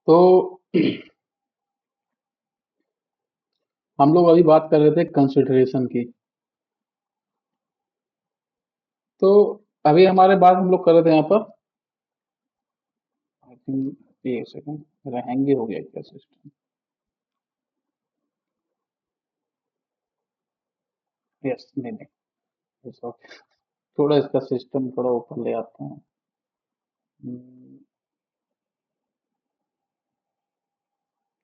तो हम लोग अभी बात कर रहे थे कंसिडरेशन की। तो अभी हमारे बात हम लोग कर रहे थे यहाँ पर। आई थिंक एक सेकंड, मेरा हैंग ही हो गया क्या सिस्टम। यस, नहीं नहीं, इट्स ओके। थोड़ा इसका सिस्टम थोड़ा ऊपर ले आते हैं। हम्म,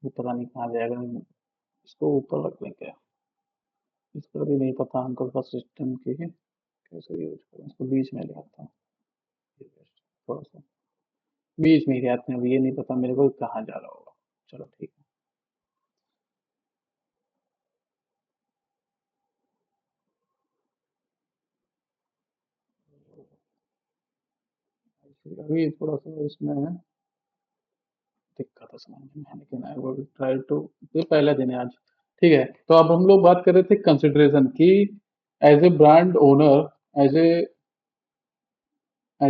ये पता नहीं कहाँ जाएगा। इसको ऊपर रख लें क्या? इसका भी नहीं पता हमको का सिस्टम की कैसे यूज करें। इसको बीच में ले आता हूँ। थोड़ा सा बीच में ही आते हैं। अब ये नहीं पता मेरे को कहाँ जा रहा होगा। चलो ठीक है। अभी थोड़ा सा इसमें दिक्कत है समझने में, लेकिन आई विल ट्राई टू। ये पहला दिन है आज। ठीक है, तो अब हम लोग बात कर रहे थे कंसिडरेशन की। As a brand owner, as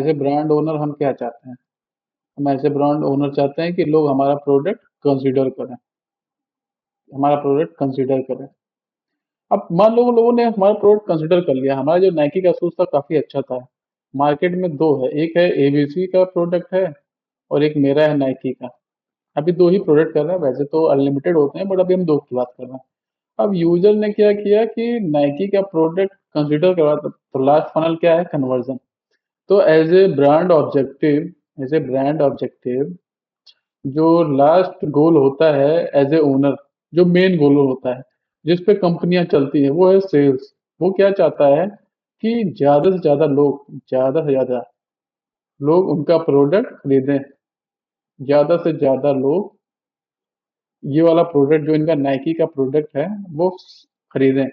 a brand owner हम क्या चाहते हैं? हम एज ए ब्रांड ओनर चाहते हैं कि लोग हमारा प्रोडक्ट कंसिडर करें, हमारा प्रोडक्ट कंसिडर करें। अब मान लो लोगों ने हमारा प्रोडक्ट कंसिडर कर लिया। हमारा जो नाइकी का शूज था काफी अच्छा था। मार्केट में दो है, एक है एबीसी का प्रोडक्ट है और एक मेरा है नाइकी का। अभी दो ही प्रोडक्ट कर रहे हैं, वैसे तो अनलिमिटेड होते हैं बट अभी हम दो की बात कर रहे हैं। अब यूजर ने क्या किया कि नाइकी का प्रोडक्ट कंसिडर करवा, तो लास्ट फनल क्या है? कन्वर्जन। तो एज ए ब्रांड ऑब्जेक्टिव जो लास्ट गोल होता है, एज ए ओनर जो मेन गोल होता है जिस पे कंपनियां चलती है, वो है सेल्स। वो क्या चाहता है कि ज्यादा से ज्यादा लोग उनका प्रोडक्ट खरीदें, ज्यादा से ज्यादा लोग ये वाला प्रोडक्ट जो इनका नाइकी का प्रोडक्ट है वो खरीदें।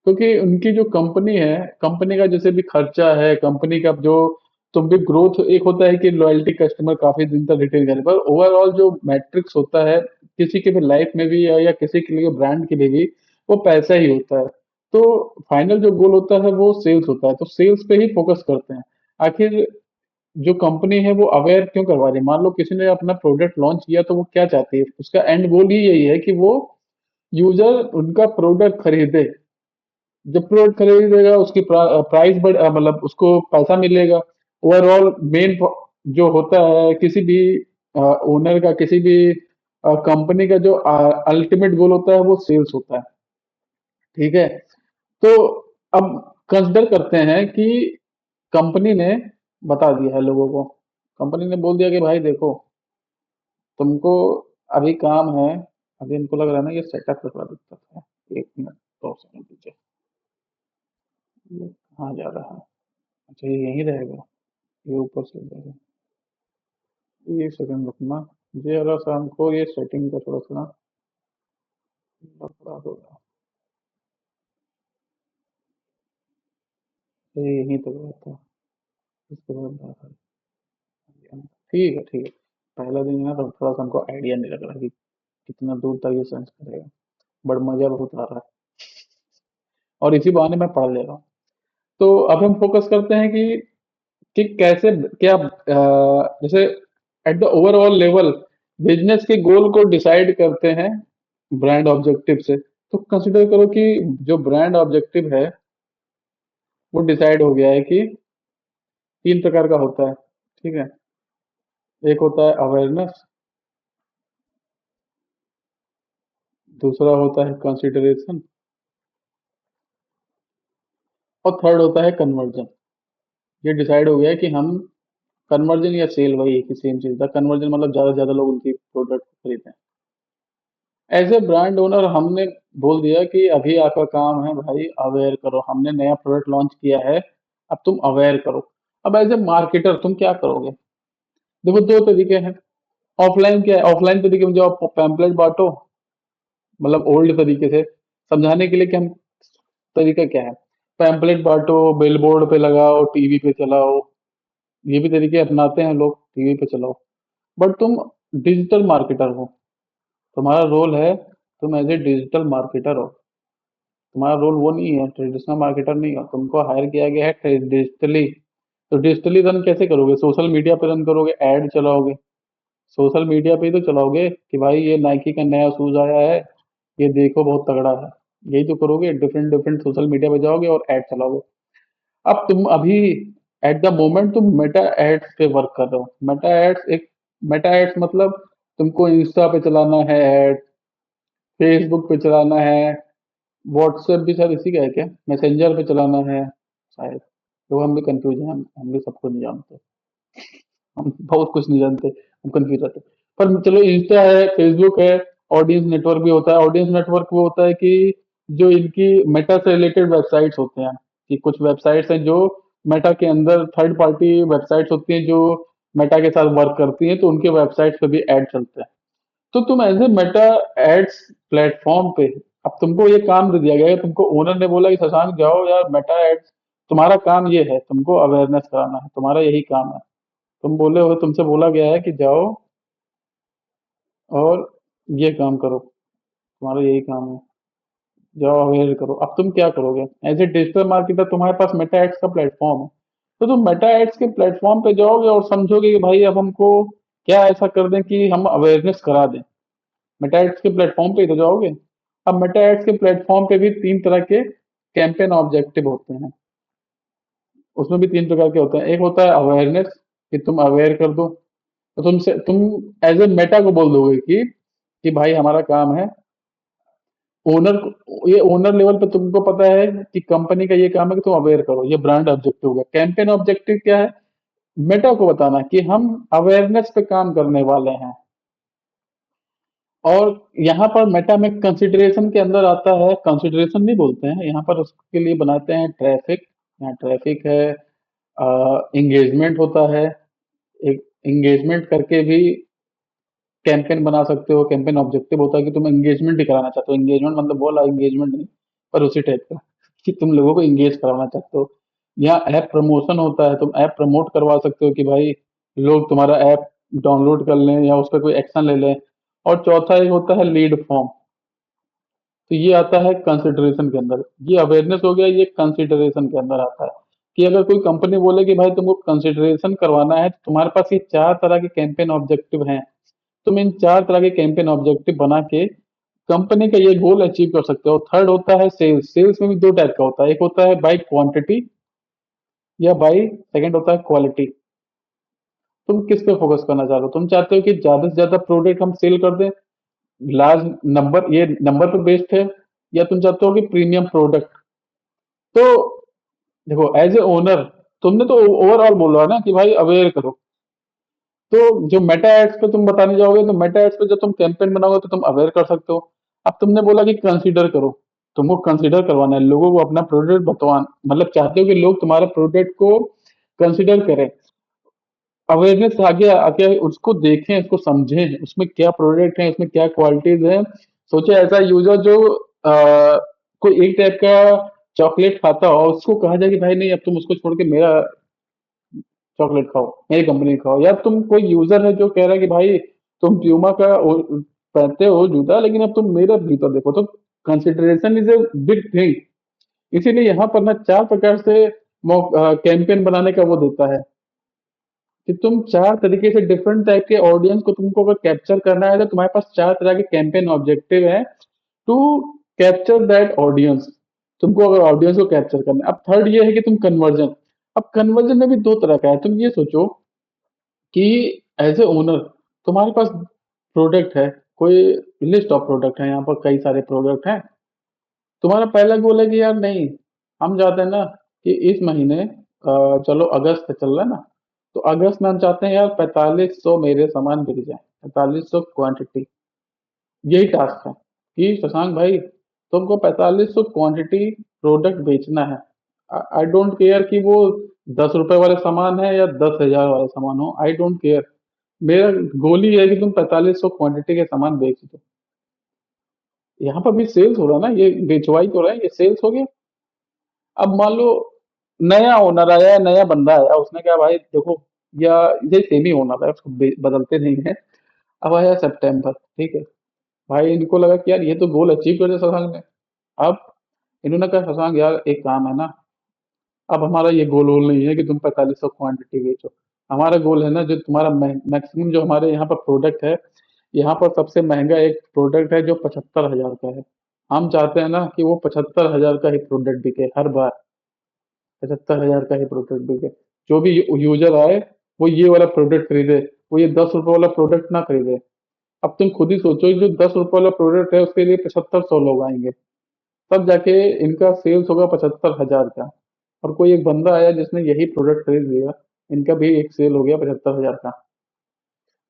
क्योंकि उनकी जो कंपनी है, कंपनी का जैसे भी खर्चा है, कंपनी का जो तुम भी ग्रोथ, एक होता है कि लॉयल्टी कस्टमर काफी दिन तक रिटेन करे, पर ओवरऑल जो मैट्रिक्स होता है किसी के भी लाइफ में भी या किसी के लिए ब्रांड के लिए भी, वो पैसा ही होता है। तो फाइनल जो गोल होता है वो सेल्स होता है, तो सेल्स पे ही फोकस करते हैं। आखिर जो कंपनी है वो अवेयर क्यों करवा रही है? मान लो किसी ने अपना प्रोडक्ट लॉन्च किया तो वो क्या चाहती है? उसका एंड गोल ही यही है कि वो यूजर उनका प्रोडक्ट खरीदे। जब प्रोडक्ट खरीदेगा उसकी प्राइस बढ़ मतलब उसको पैसा मिलेगा। ओवरऑल मेन जो होता है किसी भी ओनर का, किसी भी कंपनी का जो अल्टीमेट गोल होता है वो सेल्स होता है। ठीक है, तो अब कंसिडर करते हैं कि कंपनी ने बता दिया है लोगों को। कंपनी ने बोल दिया कि भाई देखो, तुमको अभी काम है। अभी इनको लग रहा है ना ये सेटअप पे थोड़ा दिक्कत है। एक मिनट, 2 सेकंड पीछे। ये कहाँ जा रहा है? अच्छा, ये यहीं रहेगा। ये ऊपर से जाएगा। ये सेकंड रुकना। ये वाला सा हमको ये सेटिंग का थोड़ा सा ना लफड़ा होगा। ये यहीं तक रहता है, इसके बाद बाहर आ गया। ठीक है ठीक है। पहला दिन है ना, तो थोड़ा सा हमको आइडिया नहीं लग रहा कि कितना दूर तक ये सेंस करेगा। बट मजा बहुत आ रहा है और इसी बहाने मैं पढ़ ले रहा हूँ। तो अब हम फोकस करते हैं कि कैसे, क्या जैसे at the overall level business के गोल को डिसाइड करते हैं ब्रांड ऑब्जेक्टिव से। तो कंसिडर करो कि जो ब्रांड ऑब्जेक्टिव है वो डिसाइड हो गया है कि 3 प्रकार का होता है। ठीक है, एक होता है अवेयरनेस, दूसरा होता है कंसिडरेशन और थर्ड होता है कन्वर्जन। ये डिसाइड हो गया है कि हम कन्वर्जन या सेल, वही एक ही सेम चीज था। कन्वर्जन मतलब ज्यादा से ज्यादा लोग उनकी प्रोडक्ट खरीदें। एज ए ब्रांड ओनर हमने बोल दिया कि अभी आपका काम है भाई अवेयर करो। हमने नया प्रोडक्ट लॉन्च किया है, अब तुम अवेयर करो। अब एज ए मार्केटर तुम क्या करोगे? देखो, दो तरीके हैं। ऑफलाइन क्या है? ऑफलाइन तरीके में जो आप पैम्पलेट बांटो, मतलब ओल्ड तरीके से समझाने के लिए कि हम तरीका क्या है, पैम्पलेट बांटो, बिलबोर्ड पे लगाओ, टीवी पे चलाओ। ये भी तरीके अपनाते हैं लोग, टीवी पे चलाओ। बट तुम डिजिटल मार्केटर हो, तुम्हारा रोल है, तुम एज ए डिजिटल मार्केटर हो। तुम्हारा रोल वो नहीं है, ट्रेडिशनल मार्केटर नहीं हो। तुमको हायर किया गया है डिजिटली। तो डिजिटली रन कैसे करोगे? सोशल मीडिया पे रन करोगे, एड चलाओगे, सोशल मीडिया पे ही तो चलाओगे कि भाई ये नाइकी का नया शूज आया है, ये देखो बहुत तगड़ा है। यही तो करोगे, डिफरेंट डिफरेंट सोशल मीडिया पे जाओगे और ऐड चलाओगे। अब तुम अभी एट द मोमेंट तुम मेटा एड्स पे वर्क कर रहे हो। मेटा एड्स मतलब तुमको इंस्टा पे चलाना है ऐड, फेसबुक पे चलाना है, व्हाट्सएप भी शायद इसी का है क्या, मैसेंजर पे चलाना है शायद। तो हम भी कंफ्यूज हैं, हम भी सबको नहीं जानते, हम बहुत कुछ नहीं जानते, हम कंफ्यूज रहते हैं। पर चलो, इंस्टा है, फेसबुक है, ऑडियंस नेटवर्क भी होता है। ऑडियंस नेटवर्क वो होता है कि जो इनकी मेटा से रिलेटेड वेबसाइट्स होते हैं, कि कुछ वेबसाइट्स हैं जो मेटा के अंदर थर्ड पार्टी वेबसाइट्स होती हैं जो मेटा के साथ वर्क करती हैं, तो उनके वेबसाइट्स पे भी ऐड चलते हैं। तो तुम as a Meta ads platform पे, अब तुमको ये काम दे दिया गया है, तुमको ओनर ने बोला कि शशांक जाओ यार मेटा एड्स, तुम्हारा काम ये है, तुमको अवेयरनेस कराना है, तुम्हारा यही काम है। तुम बोले हो, तुमसे बोला गया है कि जाओ और ये काम करो, तुम्हारा यही काम है, जाओ अवेयर करो। अब तुम क्या करोगे एज ए डिजिटल मार्केटर, तुम्हारे पास मेटा एड्स का प्लेटफॉर्म है, तो तुम मेटा एड्स के प्लेटफॉर्म पे जाओगे और समझोगे कि भाई अब हमको क्या ऐसा कर दें कि हम अवेयरनेस करा दें। मेटा एड्स के प्लेटफॉर्म पे ही तो जाओगे। अब मेटा एड्स के प्लेटफॉर्म पे भी तीन तरह के कैंपेन ऑब्जेक्टिव होते हैं। उसमें भी तीन प्रकार के होते हैं। एक होता है अवेयरनेस, कि तुम अवेयर कर दो। तो तुम एज ए मेटा को बोल दोगे कि भाई हमारा काम है, ओनर, ये ओनर लेवल पे तुमको पता है कि कंपनी का ये काम है कि तुम अवेयर करो, ये ब्रांड ऑब्जेक्टिव हो गया। कैंपेन ऑब्जेक्टिव क्या है? मेटा को बताना कि हम अवेयरनेस पे काम करने वाले हैं। और यहाँ पर मेटा में कंसिडरेशन के अंदर आता है, कंसिडरेशन नहीं बोलते हैं यहाँ पर, उसके लिए बनाते हैं ट्रैफिक। यहाँ ट्रैफिक है, एंगेजमेंट होता है, एक एंगेजमेंट करके भी कैंपेन बना सकते हो। कैंपेन ऑब्जेक्टिव होता है कि तुम एंगेजमेंट ही कराना चाहते हो, एंगेजमेंट मतलब बोला एंगेजमेंट नहीं, पर उसी टाइप का, कि तुम लोगों को एंगेज कराना चाहते हो। यहाँ ऐप प्रमोशन होता है, तुम ऐप प्रमोट करवा सकते हो कि भाई लोग तुम्हारा ऐप डाउनलोड कर लें या उस पर कोई एक्शन ले लें। और चौथा एक होता है लीड फॉर्म, तो ये आता है कंसिडरेशन के अंदर। ये अवेयरनेस हो गया, ये कंसिडरेशन के अंदर आता है। कि अगर कोई कंपनी बोले कि भाई तुमको कंसिडरेशन करवाना है, तो तुम्हारे पास ये चार तरह के कैंपेन ऑब्जेक्टिव हैं, तुम इन चार तरह के कैंपेन ऑब्जेक्टिव बना के कंपनी का ये गोल अचीव कर सकते हो। थर्ड होता है सेल्स। सेल्स में भी दो टाइप का होता है, एक होता है बाई क्वांटिटी या बाई, सेकंड होता है क्वालिटी। तुम किस पे फोकस करना चाह रहे हो? तुम चाहते हो कि ज्यादा से ज्यादा प्रोडक्ट हम सेल कर दें, लार्ज नंबर, ये नंबर पे बेस्ड है, या तुम चाहते हो कि प्रीमियम प्रोडक्ट। तो देखो, एज ए ओनर, तुमने तो ओवरऑल बोला ना कि भाई अवेयर करो। तो जो मेटा एड्स पे तुम बताने जाओगे, तो मेटा एड्स पे जब तुम कैंपेन बनाओगे तो तुम अवेयर कर सकते हो। अब तुमने बोला कि कंसीडर करो, तुमको कंसीडर करवाना है, लोगों को अपना प्रोडक्ट बतवान, मतलब चाहते हो कि लोग तुम्हारे प्रोडक्ट को कंसीडर करें। अवेयरनेस आगे आके उसको देखें, उसको समझें, उसमें क्या प्रोडक्ट है, उसमें क्या क्वालिटीज है। सोचे ऐसा यूजर जो कोई एक टाइप का चॉकलेट खाता हो, उसको कहा जाए कि भाई नहीं, अब तुम उसको छोड़ के मेरा चॉकलेट खाओ, मेरी कंपनी खाओ। या तुम कोई यूजर है जो कह रहा है कि भाई तुम प्यूमा का पहनते हो जूता, लेकिन अब तुम मेरा जूता देखो। तो consideration is a big thing. इसीलिए यहाँ पर ना चार प्रकार से कैंपेन बनाने का वो देता है, कि तुम चार तरीके से डिफरेंट टाइप के ऑडियंस को तुमको अगर कैप्चर करना है, तो तुम्हारे पास चार तरह के कैंपेन ऑब्जेक्टिव है टू कैप्चर दैट ऑडियंस। तुमको अगर ऑडियंस को कैप्चर करना है। अब थर्ड ये है कि तुम कन्वर्जन। अब कन्वर्जन में भी दो तरह का है। तुम ये सोचो कि एज ए ओनर तुम्हारे पास प्रोडक्ट है, कोई लिस्ट ऑफ प्रोडक्ट है, यहाँ पर कई सारे प्रोडक्ट हैं। तुम्हारा पहला गोल है कि यार नहीं, हम चाहते हैं ना कि इस महीने चलो अगस्त चल रहा है ना, तो अगस्त में हम चाहते हैं यार 4500 मेरे सामान बिक जाए, 4500 क्वांटिटी। यही टास्क है कि शशांक भाई तुमको 4500 क्वांटिटी प्रोडक्ट बेचना है। आई डोंट केयर कि वो 10 रुपए वाले सामान है या 10,000 वाले सामान हो, आई डोंट केयर। मेरा गोल ही है कि तुम 4500 क्वांटिटी के सामान बेच दो। यहाँ पर भी सेल्स हो रहा है ना, ये बेचवाई तो रहा है, ये सेल्स हो गया। अब मान लो नया ओनर आया, नया बंदा आया, उसने कहा भाई देखो, या ये सेम ही ओनर है, उसको बदलते नहीं है। अब आया सितंबर, ठीक है, भाई इनको लगा कि यार ये तो गोल अचीव कर दिया शशांक ने। अब इन्होंने कहा शशांक यार एक काम है ना, अब हमारा ये गोल वोल नहीं है कि तुम 4500 क्वांटिटी बेचो, हमारा गोल है ना, जो तुम्हारा मैक्सिमम जो हमारे यहाँ पर प्रोडक्ट है, यहाँ पर सबसे महंगा एक प्रोडक्ट है जो 75,000 का है। हम चाहते हैं ना कि वो 75,000 का ही प्रोडक्ट बिके हर बार, 75,000 का ही प्रोडक्ट बिके। जो भी यूजर आए वो ये वाला प्रोडक्ट खरीदे, वो ये 10 रुपए वाला प्रोडक्ट ना खरीदे। अब तुम खुद ही सोचो, जो 10 रुपए वाला प्रोडक्ट है उसके लिए 75 100 लोग आएंगे, तब जाके इनका सेल्स होगा 75,000 का। और कोई एक बंदा आया जिसने यही प्रोडक्ट खरीद लिया, इनका भी एक सेल हो गया 75,000 का।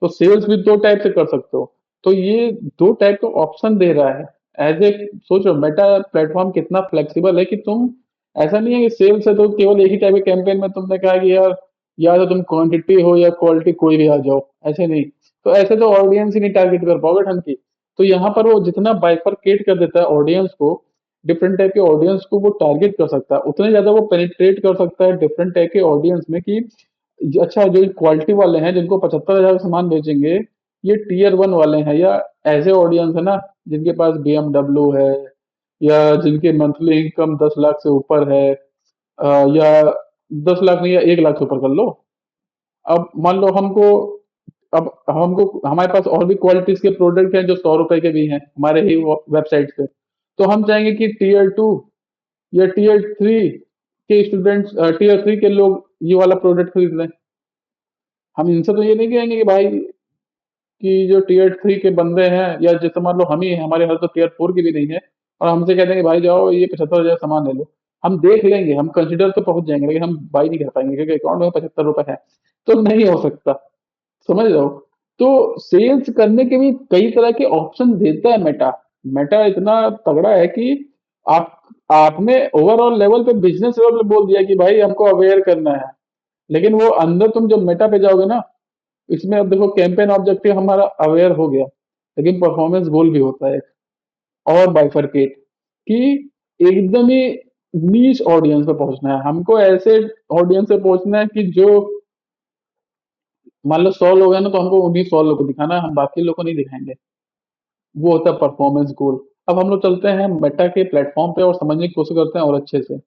तो सेल्स भी दो टाइप से कर सकते हो। तो ये दो टाइप का ऑप्शन दे रहा है। एज ए सोचो मेटा प्लेटफॉर्म कितना फ्लेक्सिबल है कि तुम, ऐसा नहीं है कि सेल्स है तो केवल एक ही टाइप के कैंपेन में तुमने कहा कि यार या तो तुम क्वांटिटी हो या क्वालिटी, कोई भी आ जाओ, ऐसे नहीं। तो ऐसे तो ऑडियंस ही नहीं टारगेट कर पाओगे ढंग की। तो यहाँ पर वो जितना बाइफरकेट कर देता है ऑडियंस को, डिफरेंट टाइप के ऑडियंस को वो टारगेट कर सकता है, उतने ज्यादा वो पेनिट्रेट कर सकता है डिफरेंट टाइप के ऑडियंस में कि अच्छा जो क्वालिटी वाले हैं जिनको 75,000 का सामान बेचेंगे, ये टीयर 1 वाले हैं, या ऐसे ऑडियंस है ना जिनके पास BMW है, या जिनके मंथली इनकम 10 लाख से ऊपर है, या 10 लाख नहीं, या 1 लाख से ऊपर कर लो। अब मान लो हमको, अब हमको हमारे पास और भी क्वालिटीज के प्रोडक्ट हैं जो 100 रुपए के भी हैं हमारे ही वेबसाइट पे। तो हम चाहेंगे कि टीयर 2 या टीयर 3 के स्टूडेंट्स, टीयर 3 के लोग ये वाला प्रोडक्ट खरीद लें। हम इनसे तो ये नहीं कहेंगे कि भाई कि जो टीयर 3 के बंदे हैं, या जैसे मान लो हम ही हैं, हमारे घर तो टीयर 4 की भी नहीं है, और हमसे कहते हैं कि भाई जाओ ये 75,000 सामान ले लो। हम देख लेंगे, हम कंसिडर तो पहुंच जाएंगे, लेकिन हम बाई नहीं कर पाएंगे क्योंकि अकाउंट में 75 रुपए है। तो नहीं हो सकता, समझ रहे हो। तो सेल्स करने के भी कई तरह के ऑप्शन देता है मेटा। मेटा इतना तगड़ा है कि आप आपने ओवरऑल लेवल पे, बिजनेस लेवल पे बोल दिया कि भाई हमको अवेयर करना है, लेकिन वो अंदर तुम जब मेटा पे जाओगे ना, इसमें अब देखो कैंपेन ऑब्जेक्टिव हमारा अवेयर हो गया, लेकिन परफॉर्मेंस गोल भी होता है और बाइफरकेट, कि एकदम ही नीश ऑडियंस पे पहुंचना है हमको, ऐसे ऑडियंस पे पहुंचना है कि जो मान लो 100 लोग हैं ना, तो हमको उन्हीं 100 लोग को दिखाना है, हम बाकी लोग को नहीं दिखाएंगे। वो होता है परफॉर्मेंस गोल। अब हम लोग चलते हैं मेटा के प्लेटफॉर्म पे और समझने की कोशिश करते हैं और अच्छे से।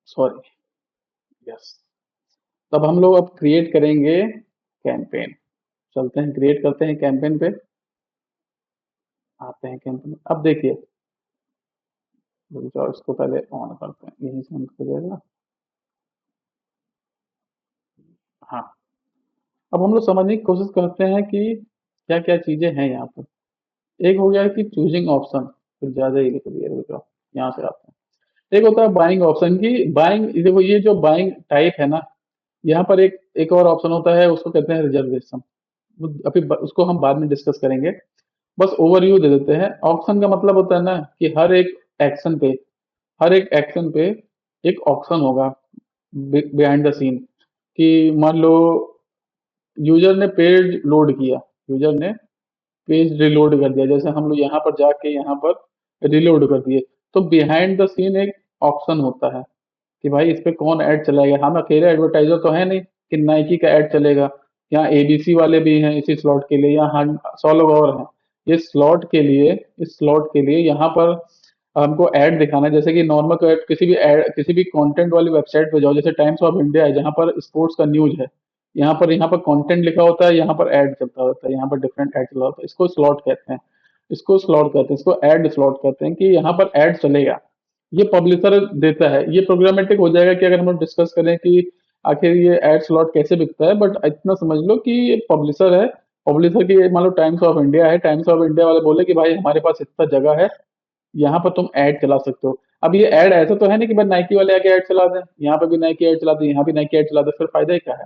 सॉरी। यस। तब हम लोग अब क्रिएट करेंगे कैंपेन। चलते हैं क्रिएट करते हैं कैंपेन पे, आते हैं कैंपेन। अब देखिए, रुक जाओ, इसको पहले ऑन करते हैं, यहीं से ऑन हो जाएगा। हाँ। अब हम लोग समझने की कोशिश करते हैं कि क्या क्या चीजें हैं यहाँ पर। एक हो गया कि चूजिंग ऑप्शन, कुछ ज्यादा ही लिख दिया, रुक जाओ, यहाँ से आते हैं। एक होता है बाइंग ऑप्शन की, बाइंग, देखो ये जो बाइंग टाइप है ना, यहाँ पर एक एक और ऑप्शन होता है, उसको कहते हैं रिजर्वेशन। अभी उसको हम बाद में डिस्कस करेंगे। बस ओवरव्यू दे देते हैं। ऑप्शन का मतलब होता है ना कि एक्शन पे हर एक एक्शन पे एक ऑप्शन होगा बिहाइंड द सीन। कि मान लो यूजर ने पेज लोड किया, यूजर ने पेज रिलोड कर दिया, जैसे हम लोग यहाँ पर जाके यहाँ पर रिलोड कर दिए, तो बिहाइंड द सीन एक ऑप्शन होता है कि भाई इस पे कौन ऐड चलाएगा। हम अकेले एडवर्टाइजर तो है नहीं कि नाइकी का ऐड चलेगा। यहाँ ABC वाले भी हैं इसी स्लॉट के लिए, यहाँ 100 लोग और हैं। इस स्लॉट के लिए यहाँ पर हमको ऐड दिखाना है, जैसे कि नॉर्मल ऐड, किसी भी कंटेंट वाली वेबसाइट पे जाओ, जैसे टाइम्स ऑफ इंडिया है जहाँ पर स्पोर्ट्स का न्यूज है। यहाँ पर कंटेंट लिखा होता है, यहाँ पर ऐड चलता होता है, यहाँ पर डिफरेंट ऐड चला होता है। इसको ऐड स्लॉट कहते हैं कि यहाँ पर ऐड चलेगा। ये पब्लिशर देता है, ये प्रोग्रामेटिक हो जाएगा कि अगर हम लोग डिस्कस करें कि आखिर ये एड स्लॉट कैसे बिकता है, बट इतना समझ लो कि ये पब्लिशर है। पब्लिशर की मान लो टाइम्स ऑफ इंडिया है, टाइम्स ऑफ इंडिया वाले बोले कि भाई हमारे पास इतना जगह है, यहाँ पर तुम ऐड चला सकते हो। अब ये ऐड ऐसा तो है नहीं कि भाई नाइकी वाले आके ऐड चला दें, यहाँ पे भी नाइकी ऐड चला दे, यहाँ भी नाइकी ऐड चला दे, फिर फायदा ही क्या है।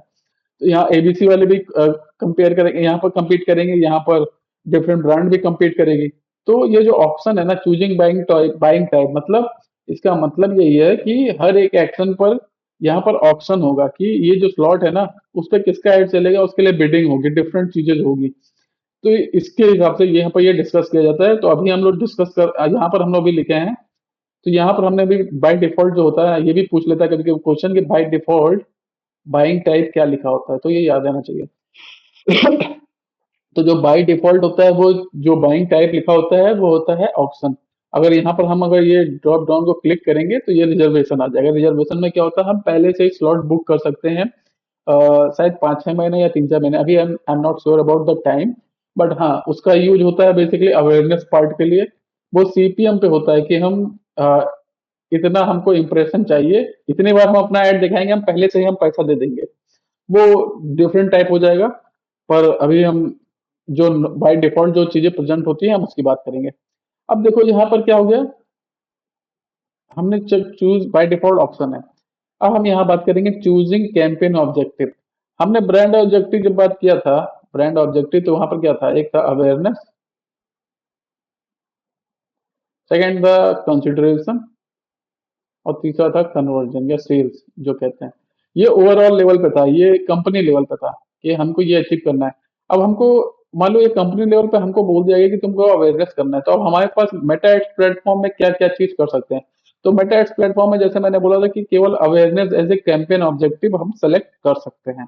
तो यहाँ ABC वाले भी कंपेयर करेंगे, यहाँ पर compete करेंगे, यहाँ पर डिफरेंट ब्रांड भी compete करेगी। तो ये जो ऑप्शन है ना, चूजिंग बाइंग टाइप, मतलब इसका मतलब यही है कि हर एक एक्शन पर यहाँ पर ऑप्शन होगा कि ये जो स्लॉट है ना, उस पर किसका ऐड चलेगा, उसके लिए बिडिंग होगी, डिफरेंट चीजें होगी। तो इसके हिसाब से यहाँ पर ये डिस्कस किया जाता है। तो अभी हम लोग डिस्कस कर, यहाँ पर हम लोग भी लिखे हैं। तो यहाँ पर हमने भी बाय डिफॉल्ट जो होता है, ये भी पूछ लेता है कभी कभी क्वेश्चन, कि बाय डिफॉल्ट बाइंग टाइप क्या लिखा होता है, तो ये याद रहना चाहिए। तो जो बाय डिफॉल्ट होता है, वो जो बाइंग टाइप लिखा होता है वो होता है ऑप्शन। अगर यहाँ पर हम अगर ये ड्रॉप डाउन को क्लिक करेंगे तो ये रिजर्वेशन आ जाएगा। रिजर्वेशन में क्या होता है, हम पहले से ही स्लॉट बुक कर सकते हैं, शायद 5-6 महीने या 3-4 महीने, अभी I am not sure about the time. But हाँ, उसका यूज होता है बेसिकली अवेयरनेस पार्ट के लिए। वो सीपीएम पे होता है कि हम इतना हमको इम्प्रेशन चाहिए, इतनी बार हम अपना ऐड दिखाएंगे, हम पहले से ही हम पैसा दे देंगे। वो डिफरेंट टाइप हो जाएगा। पर अभी हम जो बाय डिफॉल्ट जो चीजें प्रेजेंट होती है हम उसकी बात करेंगे। अब देखो यहाँ पर क्या हो गया, हमने चूज बाय डिफॉल्ट ऑप्शन है। अब हम यहाँ बात करेंगे चूजिंग कैंपेन ऑब्जेक्टिव। हमने ब्रांड ऑब्जेक्टिव जब बात किया था, ब्रांड ऑब्जेक्टिव तो वहां पर क्या था, एक था अवेयरनेस, सेकंड था कंसिडरेशन, और तीसरा था कन्वर्जन या सेल्स जो कहते हैं। ये ओवरऑल लेवल पे था, ये कंपनी लेवल पे था कि हमको ये अचीव करना है। अब हमको मान लो ये कंपनी लेवल पे हमको बोल दिया गया कि तुमको अवेयरनेस करना है, तो अब हमारे पास मेटा एड्स प्लेटफॉर्म में क्या क्या चीज कर सकते हैं। तो मेटा एड्स प्लेटफॉर्म में जैसे मैंने बोला था कि केवल awareness as a campaign objective हम सेलेक्ट कर सकते हैं।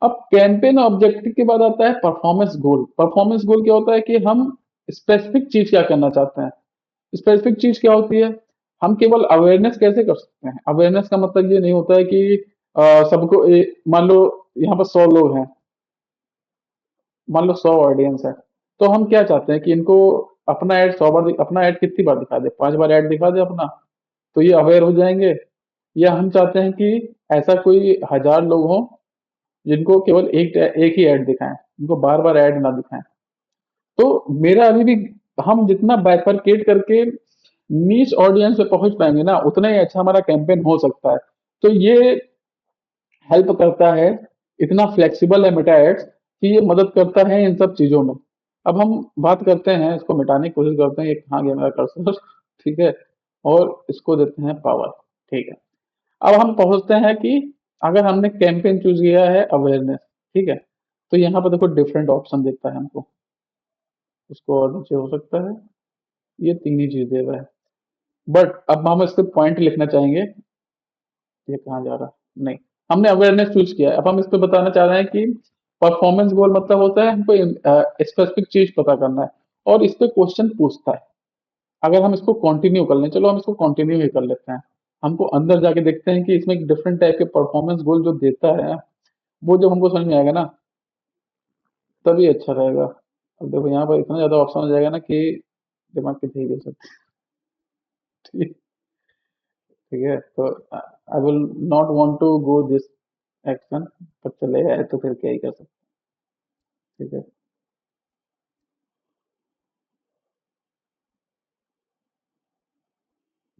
अब कैंपेन ऑब्जेक्टिव के बाद आता है परफॉर्मेंस गोल। परफॉर्मेंस गोल क्या होता है कि हम स्पेसिफिक चीज क्या करना चाहते हैं। स्पेसिफिक चीज क्या होती है, हम केवल अवेयरनेस कैसे कर सकते हैं। अवेयरनेस का मतलब ये नहीं होता है कि सबको मान लो यहाँ पर 100 लोग हैं, मान लो 100 ऑडियंस है, तो हम क्या चाहते हैं कि इनको अपना ऐड 100 बार अपना ऐड कितनी बार दिखा दे, 5 बार ऐड दिखा दे अपना, तो ये अवेयर हो जाएंगे। या हम चाहते हैं कि ऐसा कोई 1000 लोग हों जिनको केवल एक ही ऐड दिखाएं, उनको बार बार ऐड ना दिखाएं। तो मेरा अभी भी, हम जितना बाइफरकेट करके नीच ऑडियंस पे पहुंच पाएंगे ना, उतना ही अच्छा हमारा कैंपेन हो सकता है। तो ये हेल्प करता है, इतना फ्लेक्सिबल है मेटा एड्स कि ये मदद करता है इन सब चीजों में। अब हम बात करते हैं, इसको मिटाने की कोशिश करते हैं, ये कहाँ गया मेरा कर्सर ठीक है, और इसको देते हैं पावर। ठीक है, अब हम पहुंचते हैं कि अगर हमने कैंपेन चूज किया है अवेयरनेस, ठीक है, तो यहाँ पर देखो डिफरेंट ऑप्शन देता है हमको, उसको और नीचे हो सकता है, ये तीन ही चीज दे रहा है। बट अब हम इसके पॉइंट लिखना चाहेंगे, ये कहाँ जा रहा है, नहीं, हमने अवेयरनेस चूज किया है। अब हम इस पे बताना चाह रहे हैं कि परफॉर्मेंस गोल मतलब होता है हमको स्पेसिफिक चीज पता करना है, और इस पे क्वेश्चन पूछता है। अगर हम इसको कंटिन्यू कर लें, चलो हम इसको कंटिन्यू ही कर लेते हैं, हमको अंदर जाके देखते हैं कि इसमें डिफरेंट टाइप के परफॉर्मेंस गोल जो देता है, वो जब हमको समझ में आएगा ना, तभी अच्छा रहेगा। अब देखो यहाँ पर इतना ज्यादा ऑप्शन हो जाएगा ना कि दिमाग की ठीक हो सकती है ठीक है, तो I will not want to go this action, पर चले आए तो फिर क्या ही कर सकते हैं, ठीक है।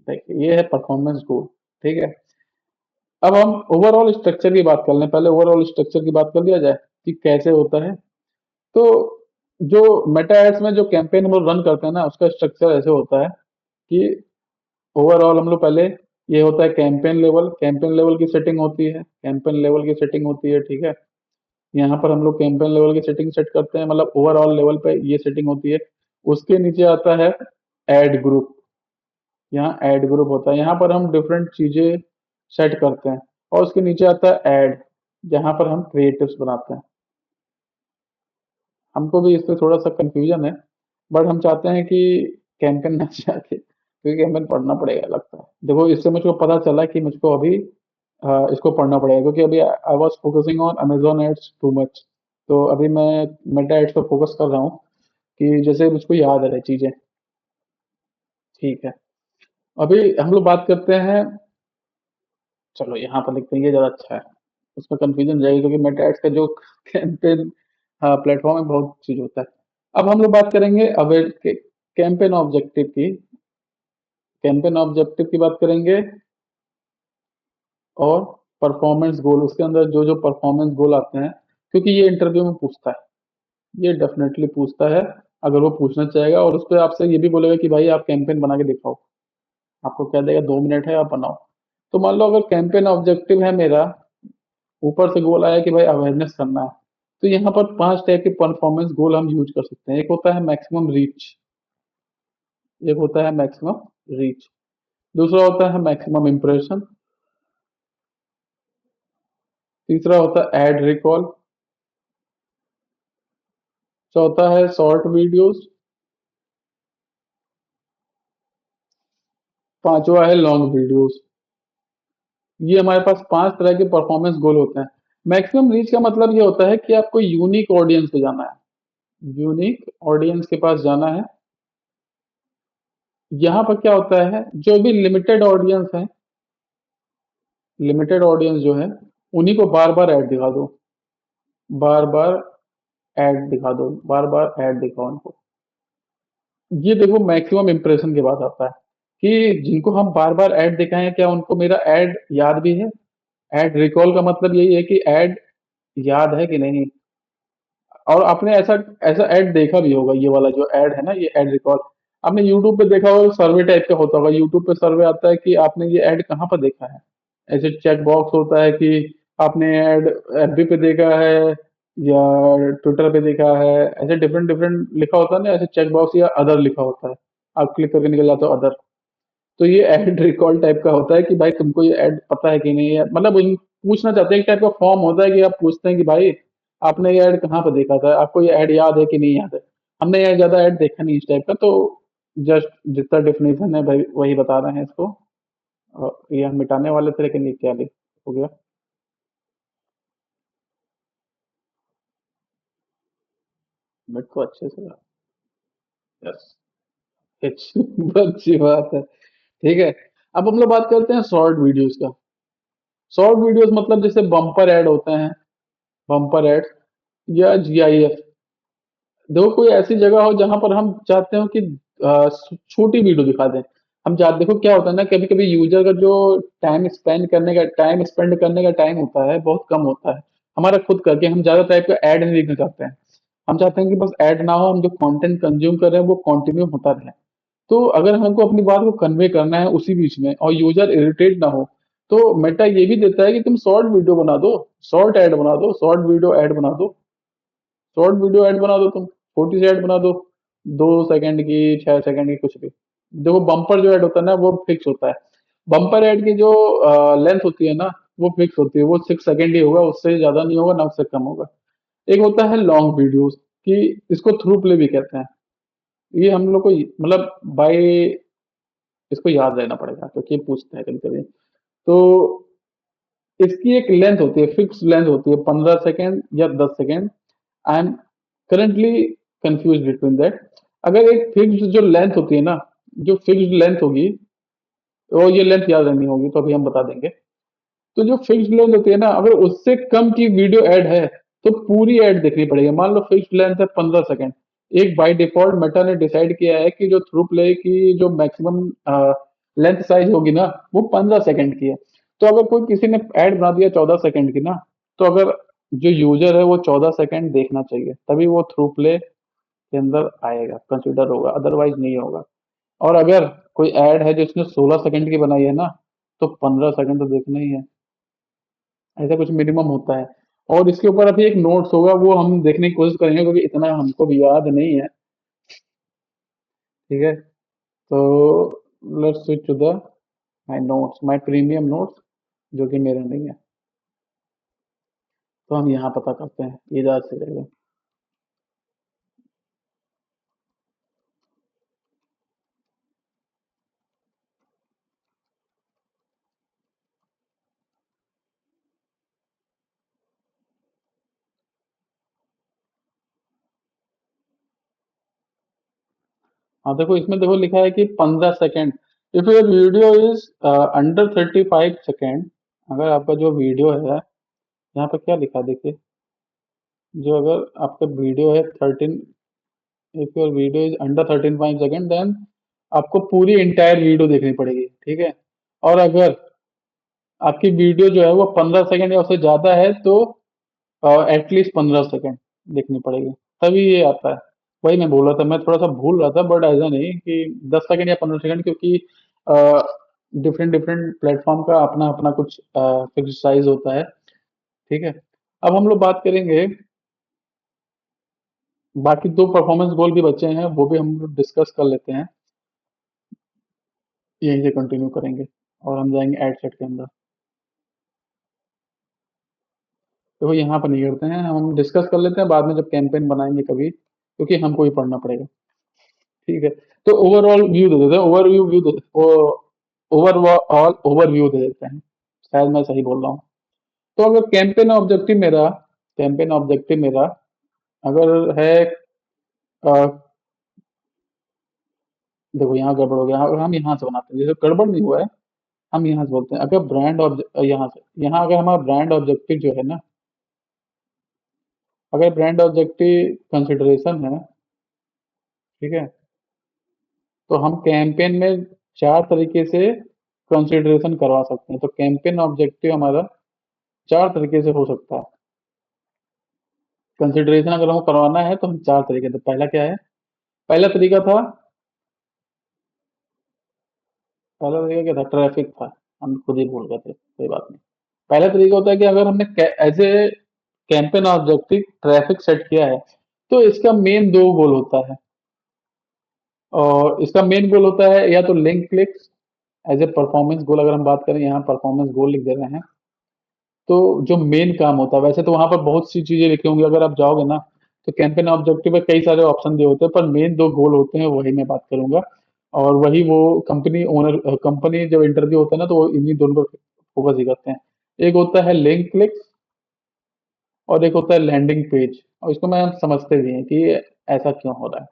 देखिए ये है परफॉर्मेंस गोल, ठीक है। अब हम ओवरऑल स्ट्रक्चर की बात कर लें, पहले ओवरऑल स्ट्रक्चर की बात कर लिया जाए कि कैसे होता है। तो जो मेटा एड्स में जो कैंपेन हम लोग रन करते हैं ना, उसका स्ट्रक्चर ऐसे होता है कि ओवरऑल हम लोग पहले, ये होता है कैंपेन लेवल, कैंपेन लेवल की सेटिंग होती है, कैंपेन लेवल की सेटिंग होती है, ठीक है। यहाँ पर हम लोग कैंपेन लेवल की सेटिंग सेट करते हैं, मतलब ओवरऑल लेवल पे ये सेटिंग होती है। उसके नीचे आता है ऐड ग्रुप, यहाँ ऐड ग्रुप होता है, यहाँ पर हम डिफरेंट चीजें सेट करते हैं। और उसके नीचे आता है ऐड, जहाँ पर हम क्रिएटिव्स बनाते हैं। हमको भी इस पे थोड़ा सा कंफ्यूजन है, बट हम चाहते हैं कि कैंपेन ना जाके, क्योंकि कैंपेन पढ़ना पड़ेगा लगता है। देखो इससे मुझको पता चला कि मुझको अभी इसको पढ़ना पड़ेगा, क्योंकि अभी I was focusing on Amazon ads too much. तो अभी मैं मेटा एड्स पे फोकस कर रहा हूँ कि जैसे मुझको याद रहे चीजें, ठीक है। अभी हम लोग बात करते हैं, चलो यहाँ पर लिखते हैं, ये ज्यादा अच्छा है, उसमें कंफ्यूजन रहेगी, क्योंकि मेटा एड्स का जो कैंपेन प्लेटफॉर्म में बहुत चीज होता है। अब हम लोग बात करेंगे अवेयर कैंपेन ऑब्जेक्टिव की, कैंपेन ऑब्जेक्टिव की बात करेंगे, और परफॉर्मेंस गोल, उसके अंदर जो जो परफॉर्मेंस गोल आते हैं, क्योंकि ये इंटरव्यू में पूछता है, ये डेफिनेटली पूछता है। अगर वो पूछना चाहेगा और उस पर आपसे ये भी बोलेगा कि भाई आप कैंपेन बना के दिखाओ, आपको कह देगा 2 मिनट है आप बनाओ। तो मान लो अगर कैंपेन ऑब्जेक्टिव है मेरा, ऊपर से गोल आया कि भाई अवेयरनेस करना है, तो यहाँ पर 5 टाइप के परफॉर्मेंस गोल हम यूज कर सकते हैं। एक होता है मैक्सिमम रीच, एक होता है मैक्सिमम रीच, दूसरा होता है मैक्सिमम इम्प्रेशन, तीसरा होता है एड रिकॉल, चौथा है शॉर्ट वीडियोस, पांचवा है लॉन्ग वीडियोस। ये हमारे पास 5 तरह के परफॉर्मेंस गोल होते हैं। मैक्सिमम रीच का मतलब ये होता है कि आपको यूनिक ऑडियंस पे जाना है। यूनिक ऑडियंस के पास जाना है। यहाँ पर क्या होता है, जो भी लिमिटेड ऑडियंस है, लिमिटेड ऑडियंस जो है, उन्हीं को बार-बार ऐड दिखा दो। बार-बार ऐड दिखा दो, बार-बार ऐड दिखाओ उनको। ये देखो मैक्सिमम इंप्रेशन के बाद आता है कि जिनको हम बार-बार ऐड दिखाएँ, क्या उनको मेरा ऐड याद भी है? ऐड रिकॉल का मतलब यही है कि ऐड याद है कि नहीं। और आपने ऐसा ऐसा ऐड देखा भी होगा, ये वाला जो ऐड है ना, ये ऐड रिकॉल आपने यूट्यूब पे देखा होगा, सर्वे टाइप का होता होगा। यूट्यूब पे सर्वे आता है कि आपने ये ऐड कहाँ पर देखा है। ऐसे चेक बॉक्स होता है कि आपने ऐड एफबी पे देखा है या ट्विटर पे देखा है। ऐसे डिफरेंट डिफरेंट लिखा होता है ना, ऐसे चेक बॉक्स या अदर लिखा होता है। आप क्लिक करके निकल जाते हो अदर। तो ये ऐड रिकॉल टाइप का होता है कि भाई तुमको ये ऐड पता है कि नहीं है, मतलब पूछना चाहते हैं, एक टाइप का फॉर्म होता है कि आप पूछते हैं कि भाई आपने ये ऐड कहाँ पर देखा था, आपको ये ऐड याद है कि नहीं याद है। हमने ये ज्यादा ऐड देखा नहीं इस टाइप का, तो जस्ट जितना डेफिनेशन है भाई वही बता रहे हैं इसको। और ये हम मिटाने वाले थे लेकिन ये क्या हो गया। बट को अच्छे से। यस। अच्छी बात है। ठीक है। अब हम लोग बात करते हैं शॉर्ट वीडियोस का। शॉर्ट वीडियोस मतलब जैसे बम्पर ऐड होते हैं, बम्पर एड्स या जीआईएफ। देखो कोई ऐसी जगह हो जहां पर हम चाहते हो कि छोटी वीडियो दिखा दें। हम चाहते देखो क्या होता है ना, कभी कभी यूजर का जो टाइम स्पेंड करने का टाइम होता है बहुत कम होता है। हमारा खुद का कि हम ज्यादा टाइप का ऐड नहीं देखना चाहते हैं। हम चाहते हैं कि बस ऐड ना हो, हम जो कंटेंट कंज्यूम कर रहे हैं वो कंटिन्यू होता रहे। तो अगर हमको अपनी बात को कन्वे करना है उसी बीच में और यूजर इरिटेट ना हो, तो मेटा ये भी देता है कि तुम शॉर्ट वीडियो बना दो, शॉर्ट ऐड बना दो, शॉर्ट वीडियो ऐड बना दो। शॉर्ट वीडियो ऐड बना दो तुम, छोटी सी ऐड बना दो, 2 सेकंड की, 6 सेकंड की, कुछ भी। देखो बम्पर जो ऐड होता है ना वो फिक्स होता है। बम्पर ऐड की जो लेंथ होती है ना, वो फिक्स होती है, वो 6 सेकंड ही होगा, उससे ज्यादा नहीं होगा ना उससे कम होगा। एक होता है लॉन्ग वीडियोस, कि इसको थ्रू प्ले भी कहते हैं। ये हम लोग को मतलब बाय इसको याद रहना पड़ेगा क्योंकि ये पूछते हैं कभी कभी। तो इसकी एक लेंथ होती है, फिक्स लेंथ होती है, 15 सेकेंड या 10 second. I am currently confuse between that. अगर एक फिक्स जो लेंथ होती है ना, जो फिक्स्ड लेंथ होगी, वो ये लेंथ याद रहनी होगी तो अभी हम बता देंगे। तो जो फिक्स्ड लेंथ होती है ना, अगर उससे कम की वीडियो ऐड है तो पूरी ऐड देखनी पड़ेगी। मान लो फिक्स्ड लेंथ है 15 सेकेंड। एक बाय डिफॉल्ट मेटा ने डिसाइड किया है कि जो थ्रू प्ले की जो मैक्सिमम लेंथ साइज होगी ना, वो 15 सेकेंड की है। तो अगर कोई किसी ने ऐड बना दिया 14 सेकेंड की ना, तो अगर जो यूजर है वो 14 सेकेंड देखना चाहिए तभी वो थ्रू प्ले के अंदर आएगा, कंसिडर होगा, अदरवाइज नहीं होगा। और अगर कोई ऐड है जिसने 16 सेकंड की बनाई है ना, तो 15 सेकंड तो देखना ही है। ऐसा कुछ मिनिमम होता है। और इसके ऊपर अभी एक नोट्स होगा, वो हम देखने की कोशिश करेंगे क्योंकि इतना हमको भी याद नहीं है। ठीक है। तो let's switch to the my notes, my premium notes, जो कि मेरे नहीं है। तो हम यहाँ पता करते हैं, ये ज्यादा सही रहेगा। हाँ देखो, इसमें देखो लिखा है कि 15 second. If your video is under 35 second, अगर आपका जो वीडियो है, यहाँ पे क्या लिखा है देखिए, जो अगर आपका वीडियो है 13, if your video is under 13.5 second, then आपको पूरी इंटायर वीडियो देखनी पड़ेगी। ठीक है। और अगर आपकी वीडियो जो है वो 15 सेकेंड या उससे ज्यादा है, तो एटलीस्ट 15 सेकेंड देखनी पड़ेगी, तभी ये आता है। वही मैं बोल रहा था, मैं थोड़ा सा भूल रहा था, बट ऐसा नहीं कि 10 सेकेंड या 15 सेकेंड, क्योंकि डिफरेंट डिफरेंट प्लेटफॉर्म का अपना अपना कुछ फिक्स साइज होता है। ठीक है। अब हम लोग बात करेंगे, बाकी दो परफॉर्मेंस गोल भी बचे हैं, वो भी हम लोग डिस्कस कर लेते हैं। यहीं से कंटिन्यू करेंगे और हम जाएंगे एड सेट के अंदर। तो वो यहाँ पर नहीं करते हैं, हम डिस्कस कर लेते हैं बाद में जब कैंपेन बनाएंगे कभी, क्योंकि हमको ही पढ़ना पड़ेगा। ठीक है। तो ओवरऑल व्यू दे देते हैं, ओवरव्यू व्यू दे, ओवरऑल ओवरव्यू दे देते हैं। शायद मैं सही बोल रहा हूँ। तो अगर कैंपेन ऑब्जेक्टिव मेरा अगर है, देखो यहाँ गड़बड़ हो गया, अगर हम यहाँ से बनाते हैं, जैसे गड़बड़ नहीं हुआ है, हम यहाँ से बोलते हैं, अगर ब्रांड ऑब्जेक्ट यहाँ से, यहाँ अगर हमारा ब्रांड ऑब्जेक्टिव जो है ना, अगर ब्रांड ऑब्जेक्टिव कंसिडरेशन है, ठीक है, तो हम कैंपेन में चार तरीके से कंसिडरेशन करवा सकते हैं। तो कैंपेन ऑब्जेक्टिव हमारा चार तरीके से हो सकता है। कंसिडरेशन अगर हमको करवाना है तो हम चार तरीके, तो पहला क्या है, पहला तरीका था, पहला तरीका क्या था, ट्रैफिक था। हम खुद ही भूल गए थे, कोई बात नहीं। पहला तरीका होता है कि अगर हमने as a campaign objective traffic set किया है, तो इसका मेन दो गोल होता है। और इसका मेन गोल होता है या तो link clicks, as a performance goal अगर हम बात करें, यहाँ परफॉर्मेंस गोल लिख दे रहे हैं। तो जो मेन काम होता है, वैसे तो वहां पर बहुत सी चीजें लिखी होंगी, अगर आप जाओगे ना तो कैंपेन ऑब्जेक्टिव में कई सारे ऑप्शन दिए होते हैं, पर मेन दो गोल होते हैं, वही मैं बात करूंगा। और वही वो कंपनी ओनर, कंपनी जब इंटरव्यू होता है ना, तो वो इन्हीं दोनों पर फोकस ही करते हैं। एक होता है लिंक क्लिक्स और एक होता है लैंडिंग पेज। और इसको मैं समझते भी हैं कि ये ऐसा क्यों हो रहा है।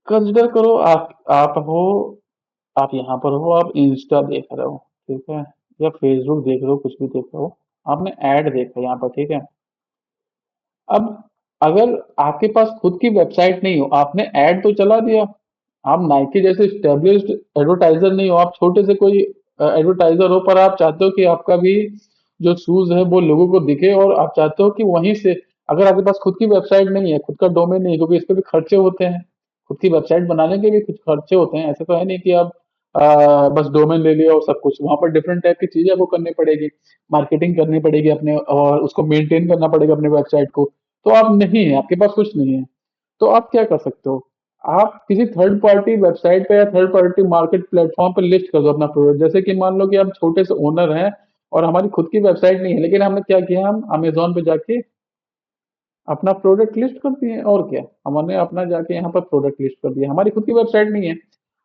कंसिडर करो, आप हो, आप यहाँ पर हो, आप इंस्टा देख रहे हो, ठीक है, या फेसबुक देख रहे हो, कुछ भी देख रहे हो, आपने ऐड देखा यहाँ पर, ठीक है। अब अगर आपके पास खुद की वेबसाइट नहीं हो, आपने ऐड तो चला दिया, आप नाइकी जैसे स्टेब्लिश्ड एडवर्टाइजर नहीं हो, आप छोटे से कोई एडवर्टाइजर हो, पर आप चाहते हो कि आपका भी जो शूज है वो लोगों को दिखे, और आप चाहते हो कि वहीं से, अगर आपके पास खुद की वेबसाइट नहीं है, खुद का डोमेन नहीं है, क्योंकि इस पे भी खर्चे होते हैं, खुद की वेबसाइट बनाने के भी कुछ खर्चे होते हैं, ऐसे तो है नहीं कि आप बस डोमेन ले लिया और सब कुछ, वहां पर डिफरेंट टाइप की चीजें आपको करनी पड़ेगी, मार्केटिंग करनी पड़ेगी अपने, और उसको मेंटेन करना पड़ेगा अपने वेबसाइट को। तो आप नहीं है, आपके पास कुछ नहीं है, तो आप क्या कर सकते हो, आप किसी थर्ड पार्टी वेबसाइट पे या थर्ड पार्टी मार्केट प्लेटफॉर्म पे लिस्ट कर दो अपना प्रोडक्ट। जैसे कि मान लो कि आप छोटे से ओनर हैं और हमारी खुद की वेबसाइट नहीं है, लेकिन हमने क्या किया, हम अमेजोन पे जाके अपना प्रोडक्ट लिस्ट कर दिए, और क्या, हमने अपना जाके यहाँ पर प्रोडक्ट लिस्ट कर दिया, हमारी खुद की वेबसाइट नहीं है।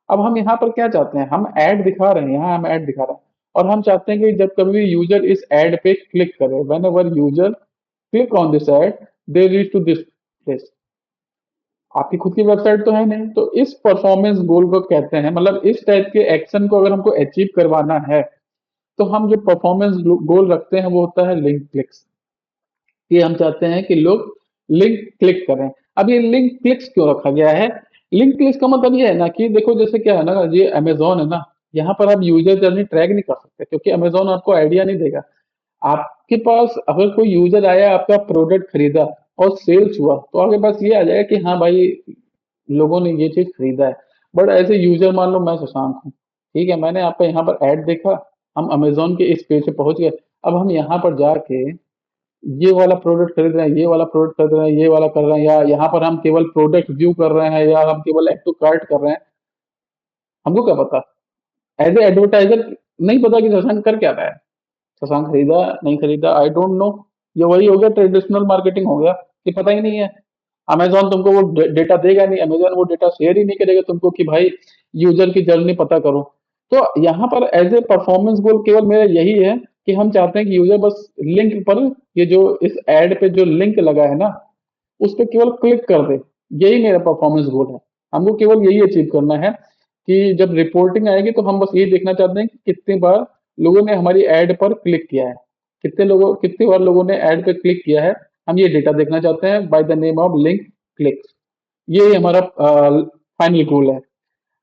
अब हम यहाँ पर क्या चाहते हैं, हम ऐड दिखा रहे हैं, यहाँ हम ऐड दिखा रहे हैं, और हम चाहते हैं कि जब कभी यूजर इस ऐड पे क्लिक करे, whenever user click on this ad, they reach to this place. आपकी खुद की वेबसाइट तो है नहीं, तो इस परफॉर्मेंस गोल को कहते हैं, मतलब इस टाइप के एक्शन को अगर हमको अचीव करवाना है, तो हम जो परफॉर्मेंस गोल रखते हैं वो होता है लिंक क्लिक्स। ये हम चाहते हैं कि लोग लिंक क्लिक करें। अब ये लिंक क्लिक्स क्यों रखा गया है, लिंक क्लिक्स का मतलब ये है ना कि देखो, जैसे क्या है ना, ये अमेजोन है ना, यहाँ पर आप यूजर जर्नी ट्रैक नहीं कर सकते, क्योंकि अमेजोन आपको आइडिया नहीं देगा। आपके पास अगर कोई यूजर आया, आपका प्रोडक्ट खरीदा और सेल्स हुआ, तो आपके पास ये आ जाएगा कि हाँ भाई, लोगों ने ये चीज खरीदा है। बट ऐसे यूजर, मान लो मैं शशांक हूँ, ठीक है, मैंने आपका यहाँ पर ऐड देखा, हम अमेजोन के इस पेज पे पहुंच गए। अब हम यहाँ पर जाके ये वाला प्रोडक्ट खरीद रहे हैं, ये वाला प्रोडक्ट खरीद रहे हैं, ये वाला कर रहे हैं, या यहाँ पर हम केवल प्रोडक्ट व्यू कर रहे हैं, या हम केवल ऐड टू कार्ट कर रहे हैं, हमको क्या पता। एज ए एडवर्टाइजर नहीं पता कि शशांक कर क्या रहा है, शशांक खरीदा नहीं खरीदा, आई डोंट नो। ये वही हो गया, ट्रेडिशनल मार्केटिंग हो गया, कि पता ही नहीं है। अमेजोन तुमको वो डेटा देगा नहीं, अमेजोन वो डेटा शेयर ही नहीं करेगा तुमको कि भाई यूजर की जर्नी पता करो। तो यहाँ पर एज ए परफॉर्मेंस गोल केवल मेरा यही है कि हम चाहते हैं कि यूजर बस लिंक पर, ये जो इस एड पे जो लिंक लगा है ना, उस पर केवल क्लिक कर दे। यही मेरा परफॉर्मेंस गोल है, हमको केवल यही अचीव करना है, कि जब रिपोर्टिंग आएगी तो हम बस ये देखना चाहते हैं कि कितनी बार लोगों ने हमारी एड पर क्लिक किया है, कितनी बार लोगों ने एड पे क्लिक किया है, हम ये डेटा देखना चाहते हैं by the name of link clicks. ये हमारा फाइनल गोल है।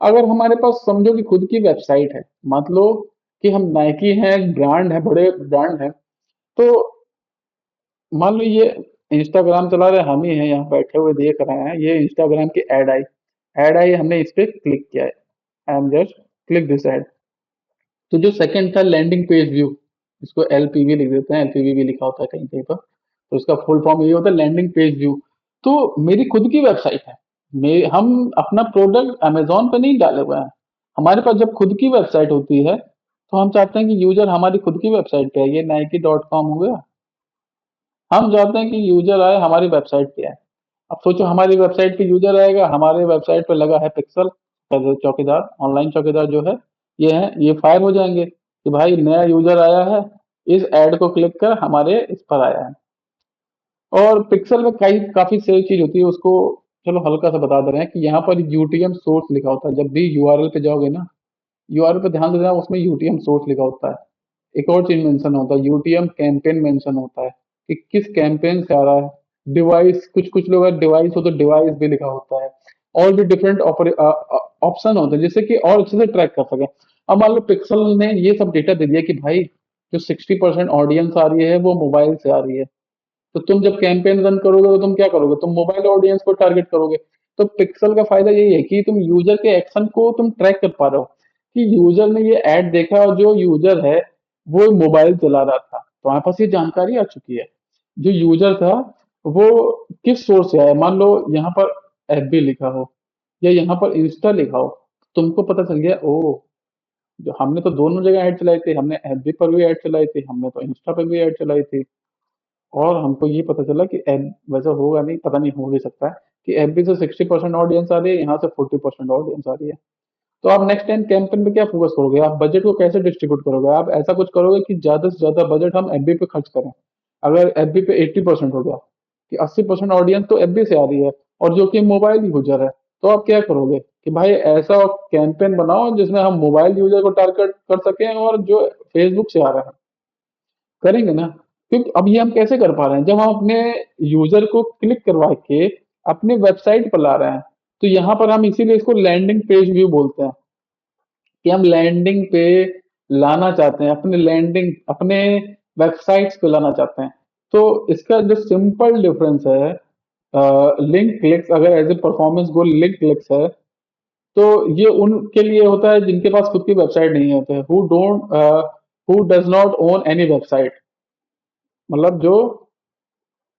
अगर हमारे पास समझो कि खुद की वेबसाइट है, मतलब कि हम नाइकी हैं, ब्रांड है, बड़े ब्रांड है, तो मान लो ये इंस्टाग्राम चला रहे हम ही हैं, यहाँ बैठे हुए देख रहे हैं, ये इंस्टाग्राम की ऐड आई, हमने इस पे क्लिक किया है, I am just click this add. तो जो सेकंड था लैंडिंग पेज व्यू, इसको एलपीवी लिख देते हैं, एलपीवी भी लिखा होता है कहीं कहीं पर, तो इसका फुल फॉर्म ये होता है लैंडिंग पेज व्यू। तो मेरी खुद की वेबसाइट है, हम अपना प्रोडक्ट अमेजोन पे नहीं डाले हुए हैं। हमारे पास जब खुद की वेबसाइट होती है, तो हम चाहते हैं कि यूजर हमारी खुद की वेबसाइट पे है, ये नाइकी.com हो गया, हम चाहते हैं कि यूजर आए हमारी वेबसाइट पे आए। अब सोचो, हमारी वेबसाइट पे यूजर आएगा, हमारे वेबसाइट पे लगा है पिक्सल, चौकीदार, ऑनलाइन चौकीदार जो है, ये है, ये फायर हो जाएंगे कि भाई नया यूजर आया है, इस ऐड को क्लिक कर हमारे इस पर आया है। और पिक्सल में कई काफी सारी चीज होती है उसको, चलो हल्का सा बता दे रहे हैं कि यहाँ पर यूटीएम सोर्स लिखा होता है। जब भी यूआरएल पे जाओगे ना, यूआरएल पे ध्यान से देना, उसमें यूटीएम सोर्स लिखा होता है। एक और चीज मेंशन होता है, यूटीएम कैंपेन मेंशन होता है कि किस कैंपेन से आ रहा है। डिवाइस, कुछ कुछ लोग डिवाइस हो तो डिवाइस भी लिखा होता है। और भी डिफरेंट ऑप्शन होते हैं जिससे कि और अच्छे से ट्रैक कर सके। अब मान लो पिक्सल ने ये सब डेटा दे दिया कि भाई जो 60% ऑडियंस आ रही है वो मोबाइल से आ रही है, तो तुम जब कैंपेन रन करोगे तो तुम क्या करोगे, तुम मोबाइल ऑडियंस को टारगेट करोगे। तो पिक्सल का फायदा यही है कि तुम यूजर के एक्शन को तुम ट्रैक कर पा रहे हो कि यूजर ने ये ऐड देखा और जो यूजर है वो मोबाइल चला रहा था, तो हमारे पास ये जानकारी आ चुकी है। जो यूजर था वो किस सोर्स से आया, मान लो यहाँ पर एफबी लिखा हो या यहाँ पर इंस्टा लिखा हो, तुमको पता चल गया ओ, जो हमने तो दोनों जगह ऐड चलाई थी, हमने एफबी पर भी ऐड चलाई थी, हमने तो इंस्टा पर भी ऐड चलाई थी। और हमको ये पता चला कि एफ, वैसा होगा नहीं, पता नहीं, हो भी सकता है कि एफबी से 60% ऑडियंस आ रही है, यहाँ से 40% ऑडियंस आ रही है। तो आप नेक्स्ट टाइम कैंपेन पे क्या फोकस करोगे, आप बजट को कैसे डिस्ट्रीब्यूट करोगे, आप ऐसा कुछ करोगे कि ज्यादा से ज्यादा बजट हम एफबी पे खर्च करें। अगर एफबी पे 80% हो गया कि 80% ऑडियंस तो एफबी से आ रही है और जो कि मोबाइल यूजर है, तो आप क्या करोगे कि भाई ऐसा कैंपेन बनाओ जिसमें हम मोबाइल यूजर को टारगेट कर सकें और जो फेसबुक से आ रहा है, करेंगे ना। क्योंकि अब ये हम कैसे कर पा रहे हैं, जब हम अपने यूजर को क्लिक करवा के अपने वेबसाइट पर ला रहे हैं। तो यहाँ पर हम इसीलिए इसको लैंडिंग पेज व्यू बोलते हैं कि हम लैंडिंग पे लाना चाहते हैं, अपने लैंडिंग, अपने वेबसाइट्स पे लाना चाहते हैं। तो इसका जो सिंपल डिफरेंस है, लिंक क्लिक्स अगर as a performance goal link clicks है, तो ये उनके लिए होता है जिनके पास खुद की वेबसाइट नहीं होते, who does not own any website, मतलब जो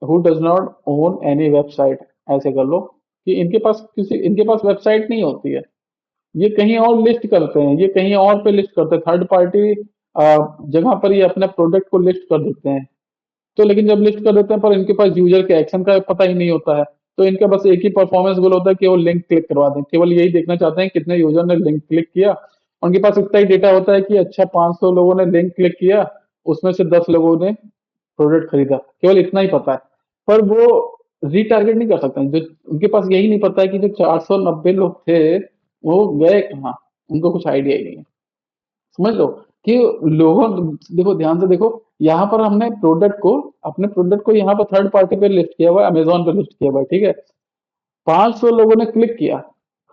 who does not own any website, ऐसे कर लो कि इनके पास वेबसाइट नहीं होती है, ये कहीं और लिस्ट करते हैं, ये कहीं और पे लिस्ट करते हैं, थर्ड पार्टी जगह पर ये अपने प्रोडक्ट को लिस्ट कर देते हैं। तो लेकिन जब लिस्ट कर देते हैं पर इनके पास यूजर के एक्शन का पता ही नहीं होता है, तो इनका बस एक ही परफॉर्मेंस गोल होता है कि वो लिंक क्लिक करवा दें, केवल यही देखना चाहते हैं कितने यूजर ने लिंक क्लिक किया। उनके पास इतना ही डेटा होता है कि अच्छा 500 लोगों ने लिंक क्लिक किया, उसमें से 10 लोगों ने प्रोडक्ट खरीदा, केवल इतना ही पता है। पर वो रीटारगेट नहीं कर सकते हैं, जो उनके पास यही नहीं पता है कि जो 490 लोग थे वो गए कहाँ, उनको कुछ आइडिया ही नहीं है। समझ लो कि लोगों, देखो ध्यान से देखो, यहाँ पर हमने प्रोडक्ट को, अपने प्रोडक्ट को यहाँ पर थर्ड पार्टी पे लिस्ट किया हुआ है, अमेजोन पे लिस्ट किया हुआ है, ठीक है। 500 लोगों ने क्लिक किया,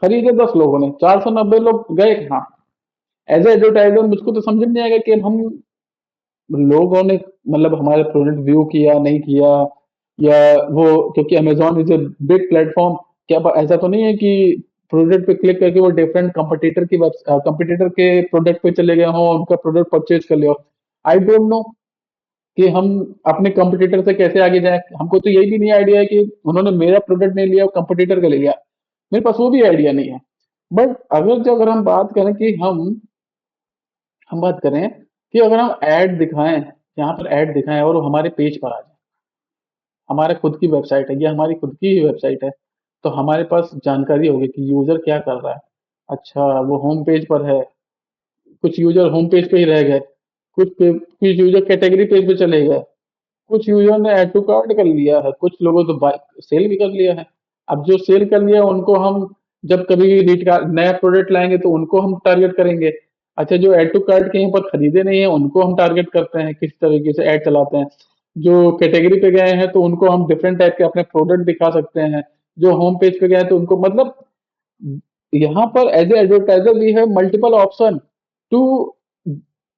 खरीदे 10 लोगों ने, 490 लोग गए कहाँ। एज ए एडवर्टाइजर मुझको तो समझ में नहीं आएगा कि हम लोगों ने मतलब हमारे प्रोडक्ट व्यू किया नहीं किया, या वो, क्योंकि Amazon is a big platform, क्या ऐसा तो नहीं है कि प्रोडक्ट पे क्लिक करके वो डिफरेंट कंपटीटर के प्रोडक्ट पे चले गए हों, उनका प्रोडक्ट परचेज कर लिया। आई डोंट नो कि हम अपने कंपटीटर से कैसे आगे जाए, हमको तो यही भी नहीं आइडिया है कि उन्होंने मेरा प्रोडक्ट नहीं लिया, कंपटीटर का ले लिया, मेरे पास वो भी आइडिया नहीं है। बट अगर हम बात करें कि हम बात करें कि अगर हम ऐड दिखाएं, यहाँ पर ऐड दिखाएं और वो हमारे पेज पर आ जाए, हमारा खुद की वेबसाइट है, ये हमारी खुद की ही वेबसाइट है, तो हमारे पास जानकारी होगी कि यूजर क्या कर रहा है। अच्छा, वो होम पेज पर है, कुछ यूजर होम पेज पे ही रह गए, कुछ यूजर कैटेगरी पेज पे चले गए, कुछ यूजर ने ऐड टू कार्ट कर लिया है, कुछ लोगों तो सेल भी कर लिया है। अब जो सेल कर लिया उनको हम जब कभी नया प्रोडक्ट लाएंगे तो उनको हम टारगेट करेंगे। अच्छा, जो ऐड टू कार्ट के यहाँ पर खरीदे नहीं है उनको हम टारगेट करते हैं, किस तरीके से ऐड चलाते हैं। जो कैटेगरी पे गए हैं तो उनको हम डिफरेंट टाइप के अपने प्रोडक्ट दिखा सकते हैं। जो होम पेज पे गए हैं तो उनको मतलब यहाँ पर as a advertiser we have multiple option to,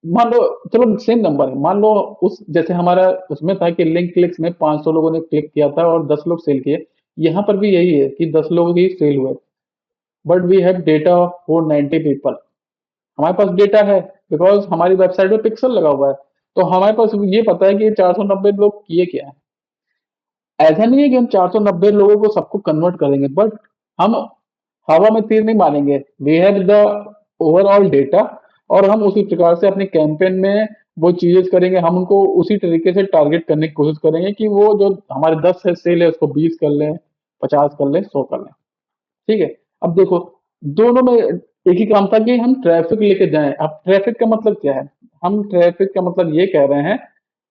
मान लो, चलो सेम नंबर है, मान लो उस जैसे हमारा उसमें था कि लिंक क्लिक्स में 500 लोगों ने क्लिक किया था और 10 लोग सेल किए, यहाँ पर भी यही है कि 10 लोग ही सेल हुए, but we have data for 90 people. हमारे पास डेटा है बिकॉज हमारी वेबसाइट पे पिक्सल लगा हुआ है, तो हमारे पास ये पता है कि 490 लोग किए क्या है। ऐसा नहीं है कि हम 490 लोगों को सबको कन्वर्ट करेंगे, बट हम हवा में तीर नहीं मारेंगे, we have the overall data, और हम उसी प्रकार से अपने कैंपेन में वो चीजें करेंगे, हम उनको उसी तरीके से टारगेट करने की कोशिश करेंगे कि वो जो हमारे 10 से सेल है उसको 20 कर लें, 50 कर लें, 100 कर लें। ठीक है। अब देखो, दोनों में एक ही काम था कि हम ट्रैफिक लेके जाएं। अब ट्रैफिक का मतलब क्या है? हम ट्रैफिक का मतलब ये कह रहे हैं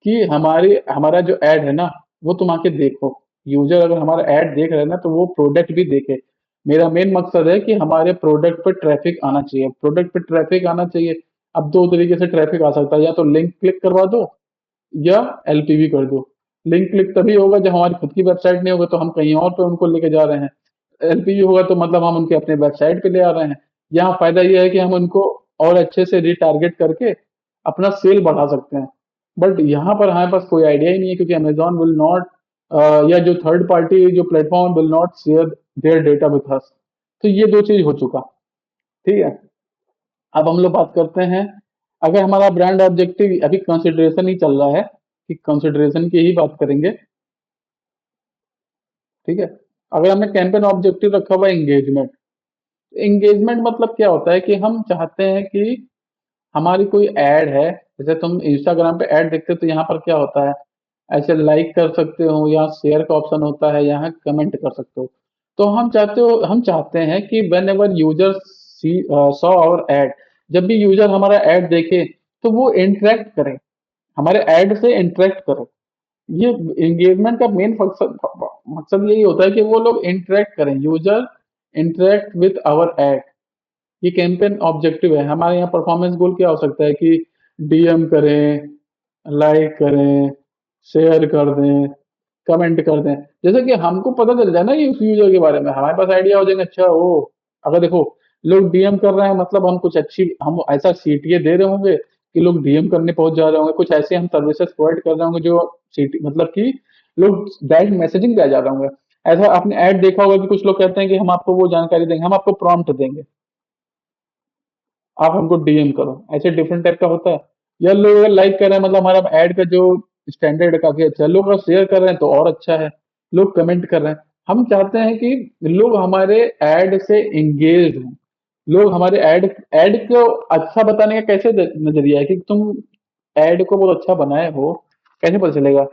कि हमारी हमारा जो ऐड है ना, वो तुम आके देखो। यूजर अगर हमारा ऐड देख रहे हैं ना, तो वो प्रोडक्ट भी देखे। मेरा मेन मकसद है कि हमारे प्रोडक्ट पे ट्रैफिक आना चाहिए, प्रोडक्ट पे ट्रैफिक आना चाहिए। अब दो तरीके से ट्रैफिक आ सकता है, या तो लिंक क्लिक करवा दो या एलपीवी कर दो। लिंक क्लिक तभी होगा जब हमारी खुद की वेबसाइट नहीं होगा, तो हम कहीं और पे उनको लेके जा रहे हैं। एलपीवी होगा तो मतलब हम उनके अपने वेबसाइट पे ले आ रहे हैं। यहाँ फायदा ये है कि हम उनको और अच्छे से रिटारगेट करके अपना सेल बढ़ा सकते हैं। बट यहाँ पर हमारे पास कोई आइडिया ही नहीं है, क्योंकि अमेजोन विल नॉट, या जो थर्ड पार्टी जो platform will not share their data with us. तो ये दो चीज हो चुका। ठीक है। अब हम लोग बात करते हैं, अगर हमारा ब्रांड ऑब्जेक्टिव अभी कंसिडरेशन ही चल रहा है, कि कंसिडरेशन की ही बात करेंगे। ठीक है। अगर हमने कैंपेन ऑब्जेक्टिव रखा हुआ है एंगेजमेंट। एंगेजमेंट मतलब क्या होता है कि हम चाहते हैं कि हमारी कोई ऐड है, जैसे तुम इंस्टाग्राम पे ऐड देखते हो, तो यहाँ पर क्या होता है, ऐसे लाइक कर सकते हो, या शेयर का ऑप्शन होता है, यहाँ कमेंट कर सकते हो। तो हम चाहते हैं कि whenever user saw our ad, जब भी यूजर हमारा ऐड देखे तो वो इंटरेक्ट करे, हमारे ऐड से इंटरेक्ट करे। ये एंगेजमेंट का मेन मकसद मकसद यही होता है कि वो लोग इंटरेक्ट करें, user interact with our ad. ये कैंपेन ऑब्जेक्टिव है। हमारे यहाँ परफॉर्मेंस गोल क्या हो सकता है कि डीएम करें, लाइक करें, शेयर कर दें, कमेंट कर दें। जैसे कि हमको पता चल जाए ना ये उस यूजर के बारे में, हमारे पास आइडिया हो जाएगा। अच्छा वो, अगर देखो लोग डीएम कर रहे हैं, मतलब हम कुछ अच्छी, हम ऐसा सीटीए दे रहे होंगे कि लोग डीएम करने पहुंच जा रहे होंगे। कुछ ऐसे हम सर्विसेज प्रोवाइड कर रहे होंगे जो सीटी मतलब कि लोग डायरेक्ट मैसेजिंग पे आ जा रहे होंगे। ऐसा आपने ऐड देखा होगा कि कुछ लोग कहते हैं कि हम आपको वो जानकारी देंगे, हम आपको प्रॉम्प्ट देंगे, आप हमको डीएम करो। ऐसे डिफरेंट टाइप का होता है। या लोग अगर लाइक कर रहे हैं, मतलब हमारा ऐड का जो स्टैंडर्ड काफी अच्छा है, लोग अगर शेयर कर रहे हैं तो और अच्छा है, लोग कमेंट कर रहे हैं। हम चाहते हैं कि लोग हमारे ऐड से एंगेज हों। लोग हमारे ऐड को अच्छा बताने का कैसे नजरिया है कि तुम ऐड को बहुत अच्छा बनाए हो, कैसे पता चलेगा?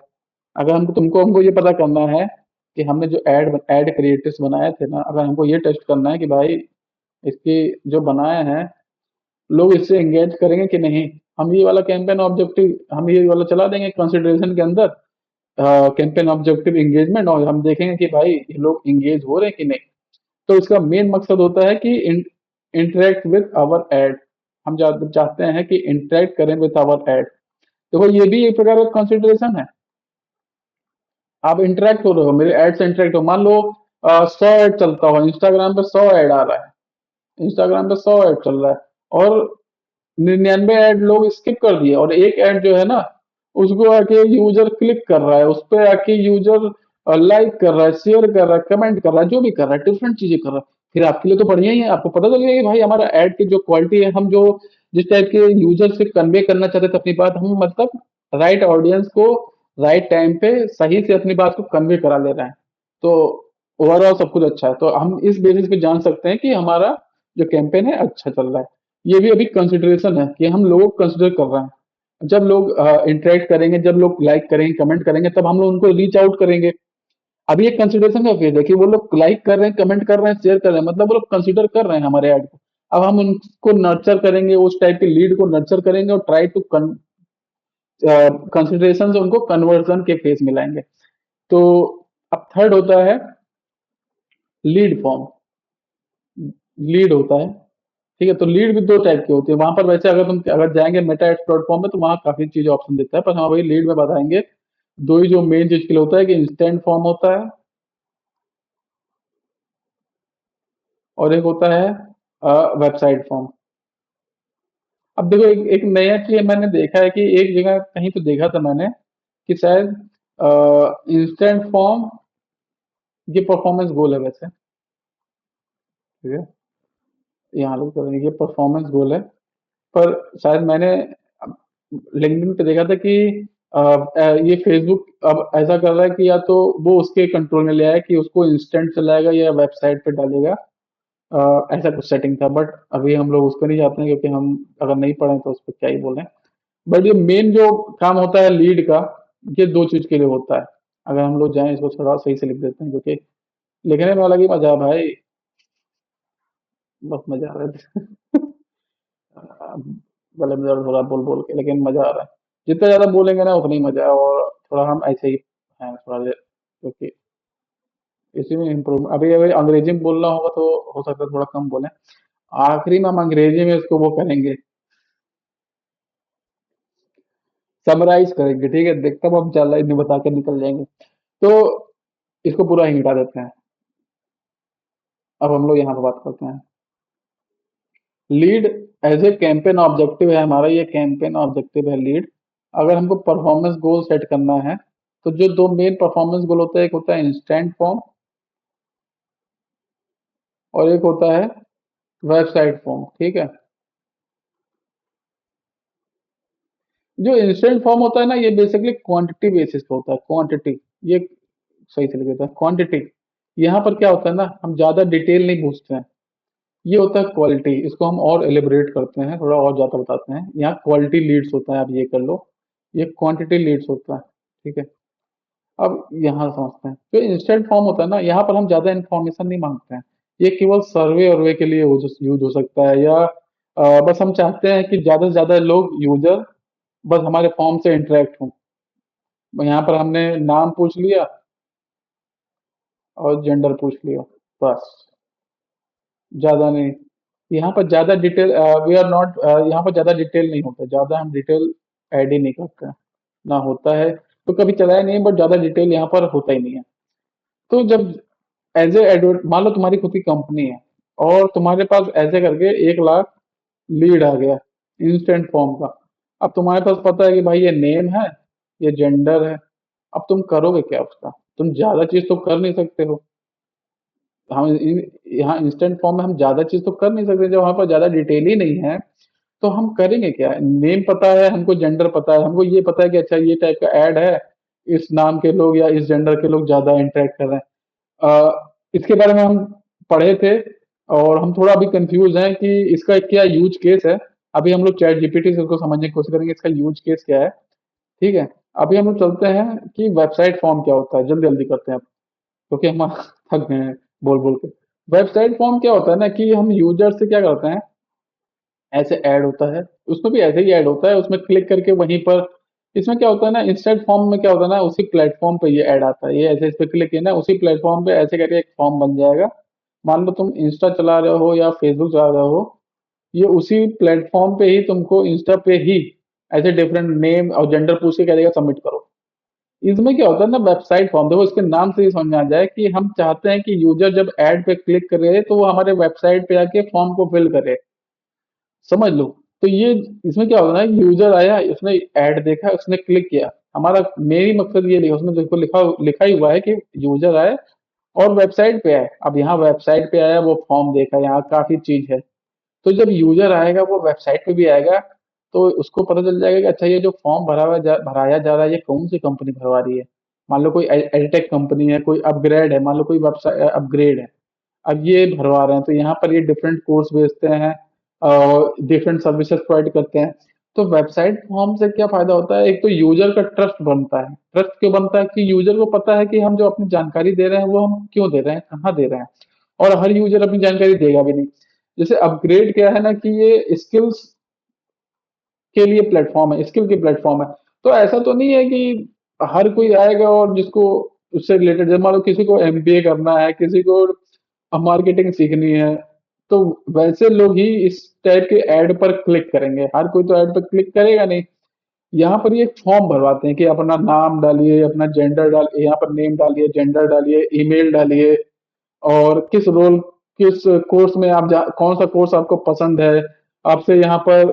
अगर हमको ये पता करना है कि हमने जो ऐड क्रिएटिव्स बनाए थे ना, अगर हमको ये टेस्ट करना है कि भाई इसकी जो बनाए हैं, लोग इससे एंगेज करेंगे कि नहीं, हम ये वाला कैंपेन ऑब्जेक्टिव हम ये वाला चला देंगे कंसिडरेशन के अंदर, कैंपेन ऑब्जेक्टिव एंगेजमेंट, और हम देखेंगे कि भाई ये लोग एंगेज हो रहे हैं कि नहीं। तो इसका मेन मकसद होता है कि इंटरेक्ट विथ आवर एड। हम चाहते हैं कि इंटरेक्ट करें विथ आवर एड। देखो ये भी एक प्रकार का कंसिडरेशन है। आप इंटरेक्ट हो रहे हो, मेरे ऐड से इंटरेक्ट हो। मान लो 100 ऐड चलता हो इंस्टाग्राम पे, 100 ऐड आ रहा है, इंस्टाग्राम पे 100 ऐड चल रहा है, और 99 ऐड लोग स्किप कर दिए, और एक ऐड जो है ना, उसको आके यूजर क्लिक कर रहा है, उस पर आके यूजर लाइक कर रहा है, शेयर कर रहा है, कमेंट कर रहा है, जो भी कर रहा है, डिफरेंट चीजें कर रहा है। फिर आपके लिए तो बढ़िया ही है, आपको पता चल गया कि भाई हमारा ऐड की जो क्वालिटी है, हम जो जिस टाइप के यूजर से कन्वे करना चाहते थे अपनी बात, हम मतलब राइट ऑडियंस को राइट टाइम पे सही से अपनी बात को कन्वे करा ले रहे हैं। तो ओवरऑल सब कुछ अच्छा है। तो हम इस बेसिस पे जान सकते हैं कि हमारा जो कैंपेन है अच्छा चल रहा है। ये भी अभी कंसिडरेशन है कि हम लोगों को कंसिडर कर रहे हैं। जब लोग इंटरेक्ट करेंगे, जब लोग लाइक करेंगे, कमेंट करेंगे, तब हम लोग उनको रीच आउट करेंगे। अभी एक कंसिडरेशन का फेज है कि वो लोग लाइक कर रहे हैं, कमेंट कर रहे हैं, शेयर कर रहे हैं, मतलब वो लोग कंसिडर कर रहे हैं हमारे ऐड को। अब हम उनको नर्चर करेंगे, उस टाइप के लीड को नर्चर करेंगे, और ट्राई टू कंसिडरेशन से उनको कन्वर्जन के फेज में लाएंगे। तो अब थर्ड होता है लीड फॉर्म। लीड होता है। ठीक है। तो लीड भी दो टाइप की होती है वहां पर। वैसे अगर तुम अगर जाएंगे मेटा एड्स प्लेटफॉर्म में, तो वहां काफी चीज ऑप्शन देता है, पर हाँ वही लीड में बताएंगे। दो ही जो मेन चीज के लिए होता है कि इंस्टेंट फॉर्म होता है, और एक होता है वेबसाइट फॉर्म। अब देखो एक नया चीज मैंने देखा है कि एक जगह कहीं तो देखा था मैंने कि शायद इंस्टेंट फॉर्म ये परफॉर्मेंस गोल है वैसे। ठीक है। यहाँ लोग करेंगे ये परफॉर्मेंस गोल है, पर शायद मैंने लिंक्डइन पे देखा था कि ये फेसबुक अब ऐसा कर रहा है कि या तो वो उसके कंट्रोल में ले आया कि उसको इंस्टेंट चलाएगा या वेबसाइट पे डालेगा। ऐसा कुछ सेटिंग था, बट अभी हम लोग उसको नहीं जाते हैं, क्योंकि हम अगर नहीं पढ़े तो उस पर क्या ही बोलें। बट ये मेन जो काम होता है लीड का, ये दो चीज के लिए होता है। अगर हम लोग जाएं, इसको थोड़ा सही से लिख देते हैं, क्योंकि लिखने में अलग ही मजा है भाई। बहुत मजा आ रहा है। गले में दर्द हो रहा है बोल बोल के, लेकिन मजा आ रहा है। जितना ज्यादा बोलेंगे ना उतना ही मजा है, और थोड़ा हम ऐसे ही हैं थोड़ा क्योंकि इसी में इम्प्रूव, अभी अभी अंग्रेजी में बोलना होगा तो हो सकता है थोड़ा कम बोले। आखिरी में हम अंग्रेजी में इसको वो करेंगे, समराइज करेंगे, ठीक है, देखता हूँ हम चार लाइन में बता के निकल जाएंगे। तो इसको पूरा ही मिटा देते हैं। अब हम लोग यहाँ पे बात करते हैं। Lead as a campaign objective है हमारा, ये कैंपेन ऑब्जेक्टिव है लीड। अगर हमको परफॉर्मेंस गोल सेट करना है, तो जो दो मेन परफॉर्मेंस गोल होता है, एक होता है इंस्टेंट फॉर्म और एक होता है वेबसाइट फॉर्म, ठीक है। जो इंस्टेंट फॉर्म होता है ना, ये बेसिकली क्वांटिटी बेसिस पे होता है, क्वांटिटी, ये सही से लिखा था क्वांटिटी। यहाँ पर क्या होता है ना, हम ज्यादा डिटेल नहीं पूछते हैं। ये होता है क्वालिटी, इसको हम और एलिब्रेट करते हैं, थोड़ा और ज्यादा बताते हैं। यहाँ क्वालिटी लीड्स होता है, आप ये कर लो। ये क्वांटिटी लीड्स होता है, ठीक है। अब यहाँ समझते हैं, जो इंस्टेंट फॉर्म होता है ना, यहाँ पर हम ज्यादा इन्फॉर्मेशन नहीं मांगते हैं। ये केवल सर्वे और के लिए यूज हो सकता है, या बस हम चाहते हैं कि ज्यादा से ज्यादा लोग यूजर बस हमारे फॉर्म से इंटरेक्ट हों। यहाँ पर हमने नाम पूछ लिया और जेंडर पूछ लिया, बस, ज्यादा नहीं। यहाँ पर ज्यादा डिटेल, वी आर नॉट, यहाँ पर ज्यादा डिटेल नहीं होता, ज्यादा हम डिटेल ऐड ही नहीं करते हैं। ना होता है तो कभी चलाया नहीं है, बट ज्यादा डिटेल यहाँ पर होता ही नहीं है। तो जब एज ए एडवर्ट, मान लो तुम्हारी खुद की कंपनी है और तुम्हारे पास ऐसे करके 1 लाख लीड आ गया इंस्टेंट फॉर्म का। अब तुम्हारे पास पता है कि भाई ये नेम है, ये जेंडर है। अब तुम करोगे क्या उसका? तुम ज्यादा चीज तो कर नहीं सकते हो। यहाँ इंस्टेंट फॉर्म में हम ज्यादा चीज तो कर नहीं सकते, जब वहां पर ज्यादा डिटेल ही नहीं है। तो हम करेंगे क्या? नेम पता है हमको, जेंडर पता है हमको, ये पता है कि अच्छा ये टाइप का ऐड है, इस नाम के लोग या इस जेंडर के लोग ज्यादा इंटरेक्ट कर रहे हैं। इसके बारे में हम पढ़े थे, और हम थोड़ा अभी कंफ्यूज हैं कि इसका क्या यूज केस है। अभी हम लोग चैट जीपीटी से उसको समझने की कोशिश करेंगे, इसका यूज केस क्या है, ठीक है। अभी हम लोग चलते हैं कि वेबसाइट फॉर्म क्या होता है, जल्दी जल्दी करते हैं अब, क्योंकि हम थक गए हैं बोल बोल के। वेबसाइट फॉर्म क्या होता है ना, कि हम यूजर से क्या करते हैं, ऐसे ऐड होता है, उसमें भी ऐसे ही ऐड होता है, उसमें क्लिक करके वहीं पर। इसमें क्या होता है ना, इंस्टेंट फॉर्म में क्या होता है ना, उसी प्लेटफॉर्म पे ये ऐड आता है, ये ऐसे इस पे क्लिक किया ना, उसी प्लेटफॉर्म पे ऐसे करके एक फॉर्म बन जाएगा। मान लो तुम इंस्टा चला रहे हो या फेसबुक चला रहे हो, ये उसी प्लेटफॉर्म पे ही तुमको, इंस्टा पे ही ऐसे डिफरेंट नेम और जेंडर पूछ के कह देगा सबमिट करो। इसमें क्या होता है ना, वेबसाइट फॉर्म, देखो इसके नाम से ही समझ में आ जाए कि हम चाहते हैं कि यूजर जब ऐड पे क्लिक करे तो वो हमारे वेबसाइट पे आके फॉर्म को फिल करे, समझ लो। तो ये, इसमें क्या होता है ना, यूजर आया, उसने ऐड देखा, उसने क्लिक किया। हमारा मेरी मकसद ये नहीं, उसमें देखो लिखा लिखा ही हुआ है कि यूजर आए और वेबसाइट पे आए। अब यहाँ वेबसाइट पे आया, वो फॉर्म देखा, यहाँ काफी चीज है। तो जब यूजर आएगा वो वेबसाइट पे भी आएगा, तो उसको पता चल जाएगा कि अच्छा ये जो फॉर्म भराया जा रहा है, ये कौन सी कंपनी भरवा रही है। मान लो कोई एडटेक कंपनी है, कोई अपग्रेड है, मान लो कोई वेबसाइट अपग्रेड है, अब ये भरवा रहे हैं, तो यहाँ पर ये डिफरेंट कोर्स बेचते हैं और डिफरेंट सर्विसेज प्रोवाइड करते हैं। तो वेबसाइट फॉर्म से क्या फायदा होता है, एक तो यूजर का ट्रस्ट बनता है। ट्रस्ट क्यों बनता है? कि यूजर को पता है कि हम जो अपनी जानकारी दे रहे हैं वो हम क्यों दे रहे हैं, कहाँ दे रहे हैं। और हर यूजर अपनी जानकारी देगा भी नहीं। जैसे अपग्रेड क्या है ना, कि ये स्किल्स के लिए प्लेटफॉर्म है, स्किल के प्लेटफॉर्म है। तो ऐसा तो नहीं है कि हर कोई आएगा और जिसको उससे रिलेटेड, जैसे मान लो किसी को एमबीए करना है, किसी को मार्केटिंग सीखनी है, तो वैसे लोग ही इस टाइप के ऐड पर क्लिक करेंगे, हर कोई तो ऐड पर क्लिक करेगा नहीं। यहाँ पर ये फॉर्म भरवाते हैं कि अपना नाम डालिए, अपना जेंडर डालिए, यहाँ पर नेम डालिए, जेंडर डालिए, ईमेल डालिए, और किस रोल, किस कोर्स में आप कौन सा कोर्स आपको पसंद है। आपसे यहाँ पर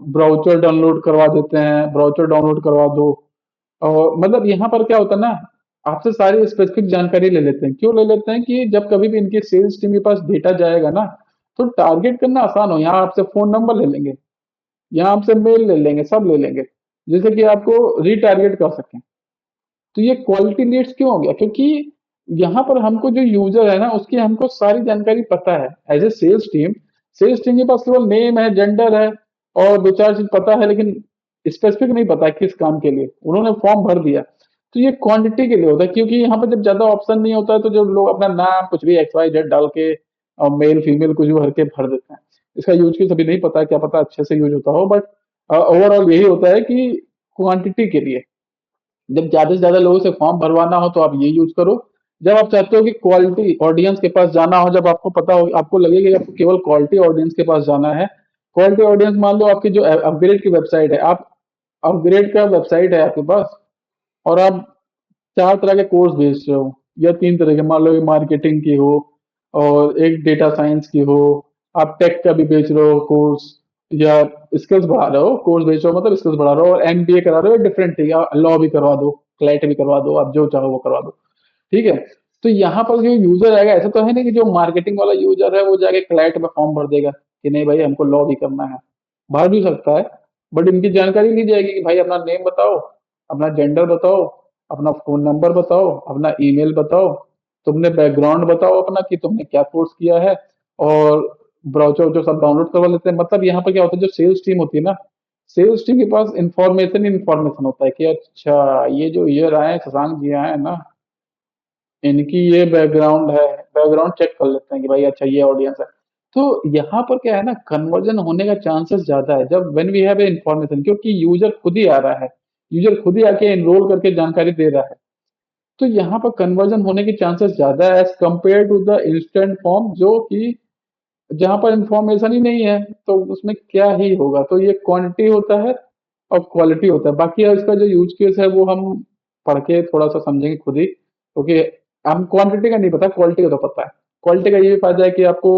ब्राउचर डाउनलोड करवा देते हैं, ब्राउचर डाउनलोड करवा दो। और मतलब यहाँ पर क्या होता है ना, आपसे सारी स्पेसिफिक जानकारी ले लेते हैं। क्यों ले लेते हैं? कि जब कभी भी इनकी सेल्स टीम के पास डेटा जाएगा ना, तो टारगेट करना आसान हो। यहाँ आपसे फोन नंबर ले लेंगे, यहाँ आपसे मेल ले लेंगे, सब ले लेंगे, जिससे कि आपको रिटारगेट कर सकें। तो ये क्वालिटी लीड्स क्यों हो गया? क्योंकि यहाँ पर हमको जो यूजर है ना, उसकी हमको सारी जानकारी पता है। एज ए सेल्स टीम के पास केवल नेम है, जेंडर है और दो चार चीज पता है, लेकिन स्पेसिफिक नहीं पता है किस काम के लिए। उन्होंने फॉर्म भर दिया। तो ये क्वांटिटी के लिए होता है, क्योंकि यहाँ पर जब ज्यादा ऑप्शन नहीं होता है, तो जब लोग अपना नाम कुछ भी XYZ डाल के और मेल फीमेल कुछ भी भर के भर देते हैं। इसका यूज केस अभी नहीं पता, क्या पता अच्छे से यूज होता हो, बट ओवरऑल यही होता है कि क्वांटिटी के लिए जब ज्यादा से ज्यादा लोगों से फॉर्म भरवाना हो तो आप ये यूज करो। जब आप चाहते हो कि क्वालिटी ऑडियंस के पास जाना हो, जब आपको पता हो, आपको लगे कि आपको केवल क्वालिटी ऑडियंस के पास जाना है, क्वालिटी ऑडियंस मान लो आपकी जो अपग्रेड की वेबसाइट है, आप अपग्रेड का वेबसाइट है आपके पास, और आप 4 तरह के कोर्स बेच रहे हो, या 3 तरह के, मान लो मार्केटिंग की हो और एक डेटा साइंस की हो, आप टेक का भी बेच रहे हो कोर्स, या स्किल्स बढ़ा रहे हो, कोर्स बेच रहे हो मतलब स्किल्स बढ़ा रहे हो, और एमबीए करा रहे हो, डिफरेंट है, या लॉ भी करवा दो, क्लैट भी करवा दो, आप जो चाहो वो करवा दो। ठीक है। तो यहाँ पर जो यूजर आएगा, ऐसा तो है नहीं कि जो मार्केटिंग वाला यूजर है वो जाके क्लैट में फॉर्म भर देगा कि नहीं भाई हमको लॉ भी करना है। भर भी सकता है, बट इनकी जानकारी ली जाएगी कि भाई अपना नेम बताओ, अपना जेंडर बताओ, अपना फोन नंबर बताओ, अपना ईमेल बताओ, तुमने बैकग्राउंड बताओ अपना कि तुमने क्या कोर्स किया है, और ब्राउचर जो सब डाउनलोड करवा लेते हैं। मतलब यहाँ पर क्या होता है, जो सेल्स टीम होती है ना, सेल्स टीम के पास इंफॉर्मेशन होता है कि अच्छा ये जो ईयर आए शशांक जी आए हैं ना, इनकी ये बैकग्राउंड है, बैकग्राउंड चेक कर लेते हैं कि भाई अच्छा ये ऑडियंस है। तो यहाँ पर क्या है ना, कन्वर्जन होने का चांसेस ज्यादा है जब when we have a information, क्योंकि यूजर खुद ही आ रहा है, यूजर खुद ही आके एनरोल करके जानकारी दे रहा है। तो यहाँ पर कन्वर्जन होने के चांसेस ज्यादा है as compare to the instant form, जो कि जहां पर इंफॉर्मेशन ही नहीं है तो उसमें क्या ही होगा। तो ये क्वांटिटी होता है और क्वालिटी होता है। बाकी इसका जो यूज केस है वो हम पढ़ के थोड़ा सा समझेंगे खुद ही, क्योंकि हम क्वांटिटी का नहीं पता, क्वालिटी का तो पता है। क्वालिटी का ये फायदा है कि आपको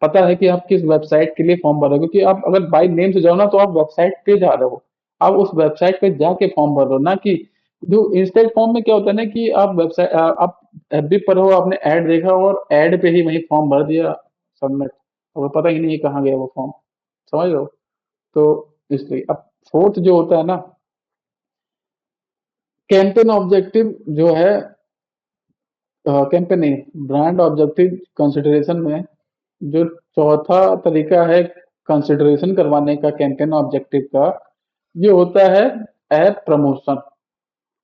पता है कि आप किस वेबसाइट के लिए फॉर्म भर रहे हो, क्योंकि आप अगर बाई नेम से जाओ ना तो आप वेबसाइट पे जा रहे हो, आप उस वेबसाइट पे जाके फॉर्म भर रहे हो, ना कि जो इंस्टेंट फॉर्म में क्या होता है ना कि आप वेबसाइट, आप एफबी पर हो, आपने ऐड देखा और ऐड पे ही वही फॉर्म भर दिया, सबमिट, और पता ही नहीं है कहाँ गया वो फॉर्म। समझ लो। तो इसलिए अब फोर्थ जो होता है ना, कैंपेन ऑब्जेक्टिव जो है, कैंपेन नहीं, ब्रांड ऑब्जेक्टिव कंसिडरेशन में जो चौथा तरीका है कंसिडरेशन करवाने का कैंपेन ऑब्जेक्टिव का, ये होता है ऐप प्रमोशन।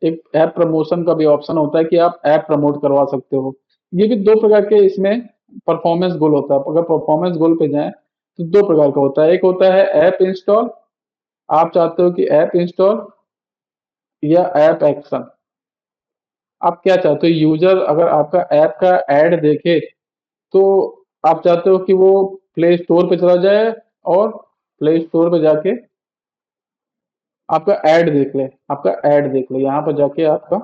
एक ऐप प्रमोशन का भी ऑप्शन होता है कि आप ऐप प्रमोट करवा सकते हो। ये भी दो प्रकार के इसमें परफॉर्मेंस गोल होता है। अगर परफॉर्मेंस गोल पे जाएं तो दो प्रकार का होता है, एक होता है ऐप इंस्टॉल, आप चाहते हो कि ऐप इंस्टॉल या ऐप एक्शन, आप क्या चाहते हो, यूजर अगर आपका ऐप का ऐड देखे तो आप चाहते हो कि वो प्ले स्टोर पे चला जाए और प्ले स्टोर पे जाके आपका ऐड देख ले, आपका ऐड देख ले, यहाँ पर जाके आपका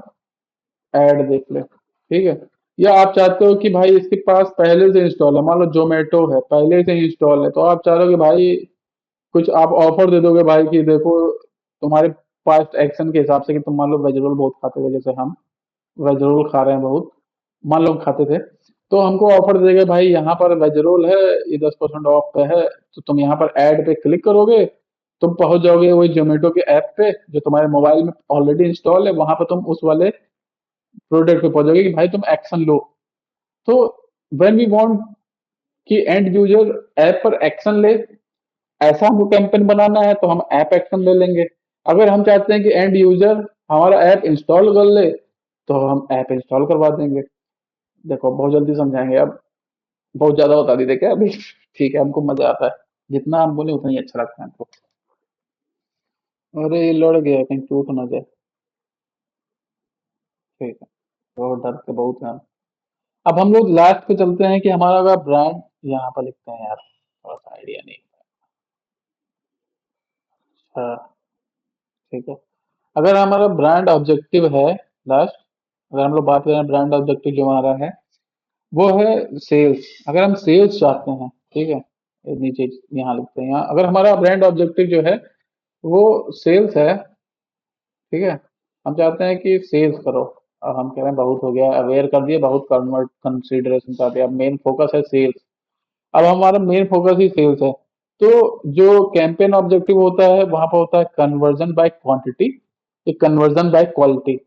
ऐड देख ले। ठीक है। या आप चाहते हो कि भाई इसके पास पहले से इंस्टॉल है, मान लो जोमेटो है पहले से इंस्टॉल है, तो आप चाह रहे हो कि भाई कुछ आप ऑफर दे दोगे भाई कि देखो तुम्हारे पास्ट एक्शन के हिसाब से, कि तुम मान लो वेज रोल बहुत खाते थे, जैसे हम वेज रोल खा रहे हैं बहुत, मान लो खाते थे, तो हमको ऑफर देंगे भाई यहाँ पर वेज रोल है, ये 10% ऑफ पे है, तो तुम यहाँ पर ऐड पे क्लिक करोगे, तुम पहुंच जाओगे वही जोमेटो के ऐप पे जो तुम्हारे मोबाइल में ऑलरेडी इंस्टॉल है, वहां पर तुम उस वाले प्रोडक्ट पे पहुंचोगे कि भाई तुम एक्शन लो। तो व्हेन वी वांट कि एंड यूजर ऐप पर एक्शन ले, ऐसा हमको कैंपेन बनाना है तो हम ऐप एक्शन ले लेंगे। अगर हम चाहते हैं कि एंड यूजर हमारा ऐप इंस्टॉल कर ले तो हम ऐप इंस्टॉल करवा देंगे। देखो बहुत जल्दी समझाएंगे अब, बहुत ज्यादा बता दी थे क्या अभी? ठीक है, हमको मजा आता है, जितना हम बोले उतना ही अच्छा लगता है हमको। अरे ये लड़ गया, कहीं टूट ना जाए। ठीक है, बहुत डर के बहुत है। अब हम लोग लास्ट पे चलते हैं कि हमारा अगर ब्रांड, यहाँ पर लिखते हैं यार, थोड़ा सा आइडिया नहीं। अच्छा, ठीक है। अगर हमारा ब्रांड ऑब्जेक्टिव है लास्ट, अगर हम लोग बात करें ब्रांड ऑब्जेक्टिव जो हमारा है वो है सेल्स। अगर हम सेल्स चाहते हैं, ठीक है, ये नीचे यहाँ लिखते हैं, यहाँ अगर हमारा ब्रांड ऑब्जेक्टिव जो है वो सेल्स है, ठीक है, हम चाहते हैं कि सेल्स करो। अब हम कह रहे हैं बहुत हो गया, अवेयर कर दिया, बहुत कन्वर्ट कंसिडरेशन कर दिया, अब मेन फोकस है सेल्स। अब हमारा मेन फोकस ही सेल्स है, तो जो कैंपेन ऑब्जेक्टिव होता है वहां पर होता है conversion by quantity, conversion bye quality.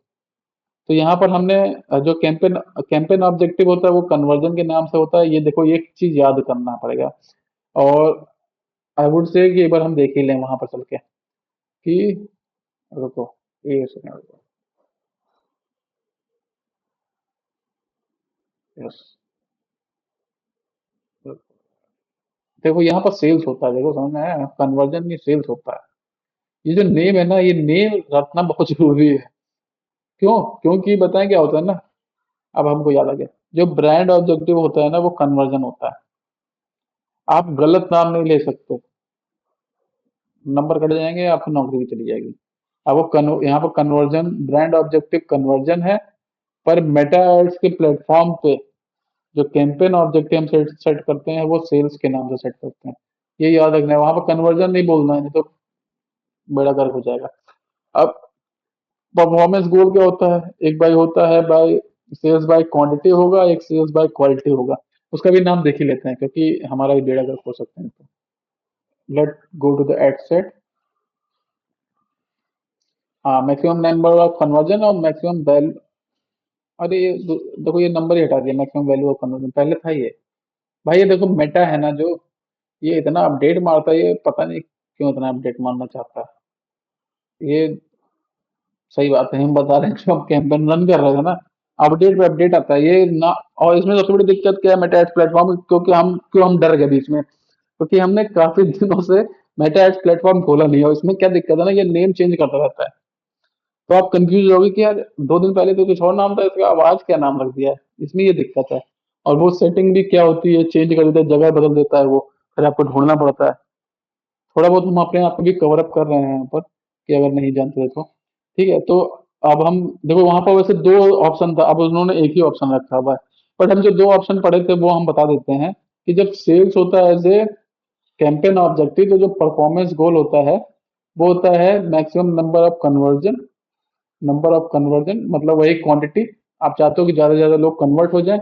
तो यहाँ पर हमने जो कैंपेन कैंपेन ऑब्जेक्टिव होता है वो कन्वर्जन के नाम से होता है। ये देखो ये एक चीज याद करना पड़ेगा, और आई वुड से कि एक बार हम देख ही लें वहां पर चल के कि, रुको, ये सुनो, रुको, यस, देखो यहाँ पर सेल्स होता है, देखो समझ में आया, कन्वर्जन नहीं सेल्स होता है। ये जो नेम है ना, ये नेम रखना बहुत जरूरी है। क्यों? क्योंकि बताएं क्या होता है ना, अब हमको याद आ गया। जो ब्रांड ऑब्जेक्टिव होता है ना, वो कन्वर्जन होता है। आप गलत नाम नहीं ले सकते, नंबर कट जाएंगे, आपकी नौकरी भी चली जाएगी। अब वो यहाँ पर कन्वर्जन, ब्रांड ऑब्जेक्टिव कन्वर्जन है। पर मेटा एड्स के प्लेटफॉर्म पे जो कैंपेन ऑब्जेक्टिव हम सेट सेट करते हैं, वो सेल्स के नाम से सेट करते हैं। ये याद रखना है, वहां पर कन्वर्जन नहीं बोलना है, नहीं तो बेड़ा गर्क हो जाएगा। अब परफॉर्मेंस गोल क्या होता है? एक बाई होता है बाय सेल्स बाय क्वांटिटी होगा, एक सेल्स बाय क्वालिटी होगा। उसका भी नाम देख ही लेते हैं, क्योंकि हमारा भी बेड़ा गर्क हो सकते हैं। तो let go to the ad set. हाँ, मैक्सिमम नंबर ऑफ कन्वर्जन और मैक्सिमम वैल्यू। अरे ये देखो, ये नंबर ही हटा दिया, मैक्सिमम वैल्यू ऑफ कन्वर्जन पहले था ये। भाई ये देखो, मेटा है ना जो, ये इतना अपडेट मारता है, ये पता नहीं क्यों इतना अपडेट मारना चाहता है ये। सही बात है, हम बता रहे हैं, जो हम कैंपेन रन कर रहे थे ना, अपडेट पे अपडेट आता है ये ना। और इसमें सबसे बड़ी दिक्कत क्या है मेटा एड्स प्लेटफॉर्म, क्योंकि हम क्यों हम डर गए बीच में, क्योंकि हमने काफी दिनों से मेटा एड्स प्लेटफॉर्म खोला नहीं है। और इसमें क्या दिक्कत है ना, ये नेम चेंज करता रहता है। तो आप कंफ्यूज होगे कि यार 2 दिन पहले तो कुछ और नाम था इसका, अब आज क्या नाम रख दिया है। इसमें ये दिक्कत है। और वो सेटिंग भी क्या होती है, चेंज कर देता है, जगह बदल देता है वो, फिर आपको ढूंढना पड़ता है। थोड़ा बहुत हम अपने आप को भी कवर अप कर रहे हैं यहाँ पर, कि अगर नहीं जानते तो। ठीक है, तो अब हम देखो, वहां पर वैसे दो ऑप्शन था, अब उन्होंने एक ही ऑप्शन रखा हुआ है। बट हम जो दो ऑप्शन पढ़े थे वो हम बता देते हैं। कि जब सेल्स होता है एज ए कैंपेन ऑब्जेक्टिव, तो जो परफॉर्मेंस गोल होता है वो होता है maximum number of conversion. Number of conversion मतलब वही क्वांटिटी, आप चाहते हो कि ज्यादा से ज्यादा लोग कन्वर्ट हो जाए,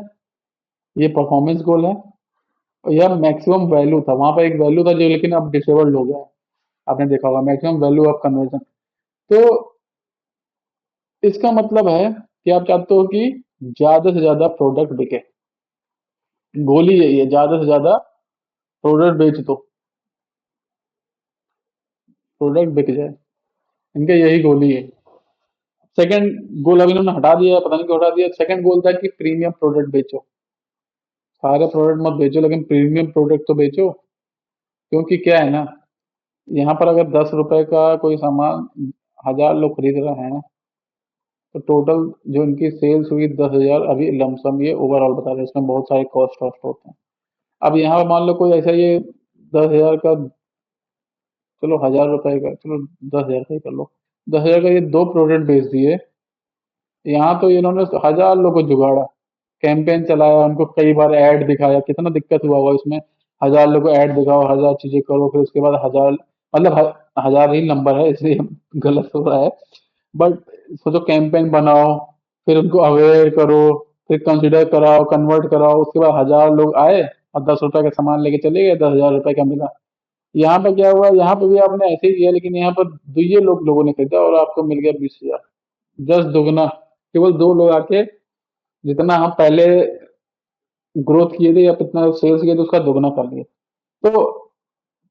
ये परफॉर्मेंस गोल है। और यह मैक्सिमम वैल्यू था, वहां पर एक वैल्यू था जो लेकिन अब डिसेबल्ड हो गया है। आपने देखा होगा, मैक्सिमम वैल्यू ऑफ कन्वर्जन। तो इसका मतलब है कि आप चाहते हो कि ज्यादा से ज्यादा प्रोडक्ट बिके। गोली यही है, ज्यादा से ज्यादा प्रोडक्ट बेच दो, प्रोडक्ट बिक जाए। इनका यही गोली है। सेकंड गोल अभी इन्होंने हटा दिया है, पता नहीं क्यों हटा दिया। सेकंड गोल था कि प्रीमियम प्रोडक्ट बेचो। सारे प्रोडक्ट मत बेचो, लेकिन प्रीमियम प्रोडक्ट तो बेचो। क्योंकि क्या है ना, यहाँ पर अगर 10 रुपए का कोई सामान 1000 लोग खरीद रहे हैं, तो टोटल जो इनकी सेल्स हुई 10,000, अभी लमसम ये ओवरऑल बता रहे हैं, इसमें बहुत सारे कॉस्ट वॉस्ट होते हैं। अब यहाँ पर मान लो कोई ऐसा ये 10,000 का, चलो 1000 रुपए का, चलो 10,000 का ही कर लो। 10,000 का ये दो प्रोडक्ट बेच दिए। यहाँ तो इन्होंने 1000 लोग को जुगाड़ा, कैंपेन चलाया, उनको कई बार ऐड दिखाया, कितना दिक्कत हुआ होगा इसमें। 1000 लोग को ऐड दिखाओ, 1000 चीजें करो, फिर उसके बाद 1000, मतलब 1000 ही नंबर है इसलिए गलत हो रहा है। बट सोचो, कैंपेन बनाओ, फिर उनको अवेयर करो, फिर कंसिडर कराओ, कन्वर्ट कराओ, उसके बाद 1000 लोग आए और 10 रुपए का सामान लेके चले गए, 10,000 रुपए का मिला। यहाँ पर क्या हुआ, यहाँ पे भी आपने ऐसे ही किया, लेकिन यहाँ पर दुइये लोगों ने खरीदा और आपको मिल गया 20,000। जस्ट दुगना, केवल 2 लोग आके जितना हम पहले ग्रोथ किए थे या कितना सेल्स किए थे उसका दुगना कर लिए। तो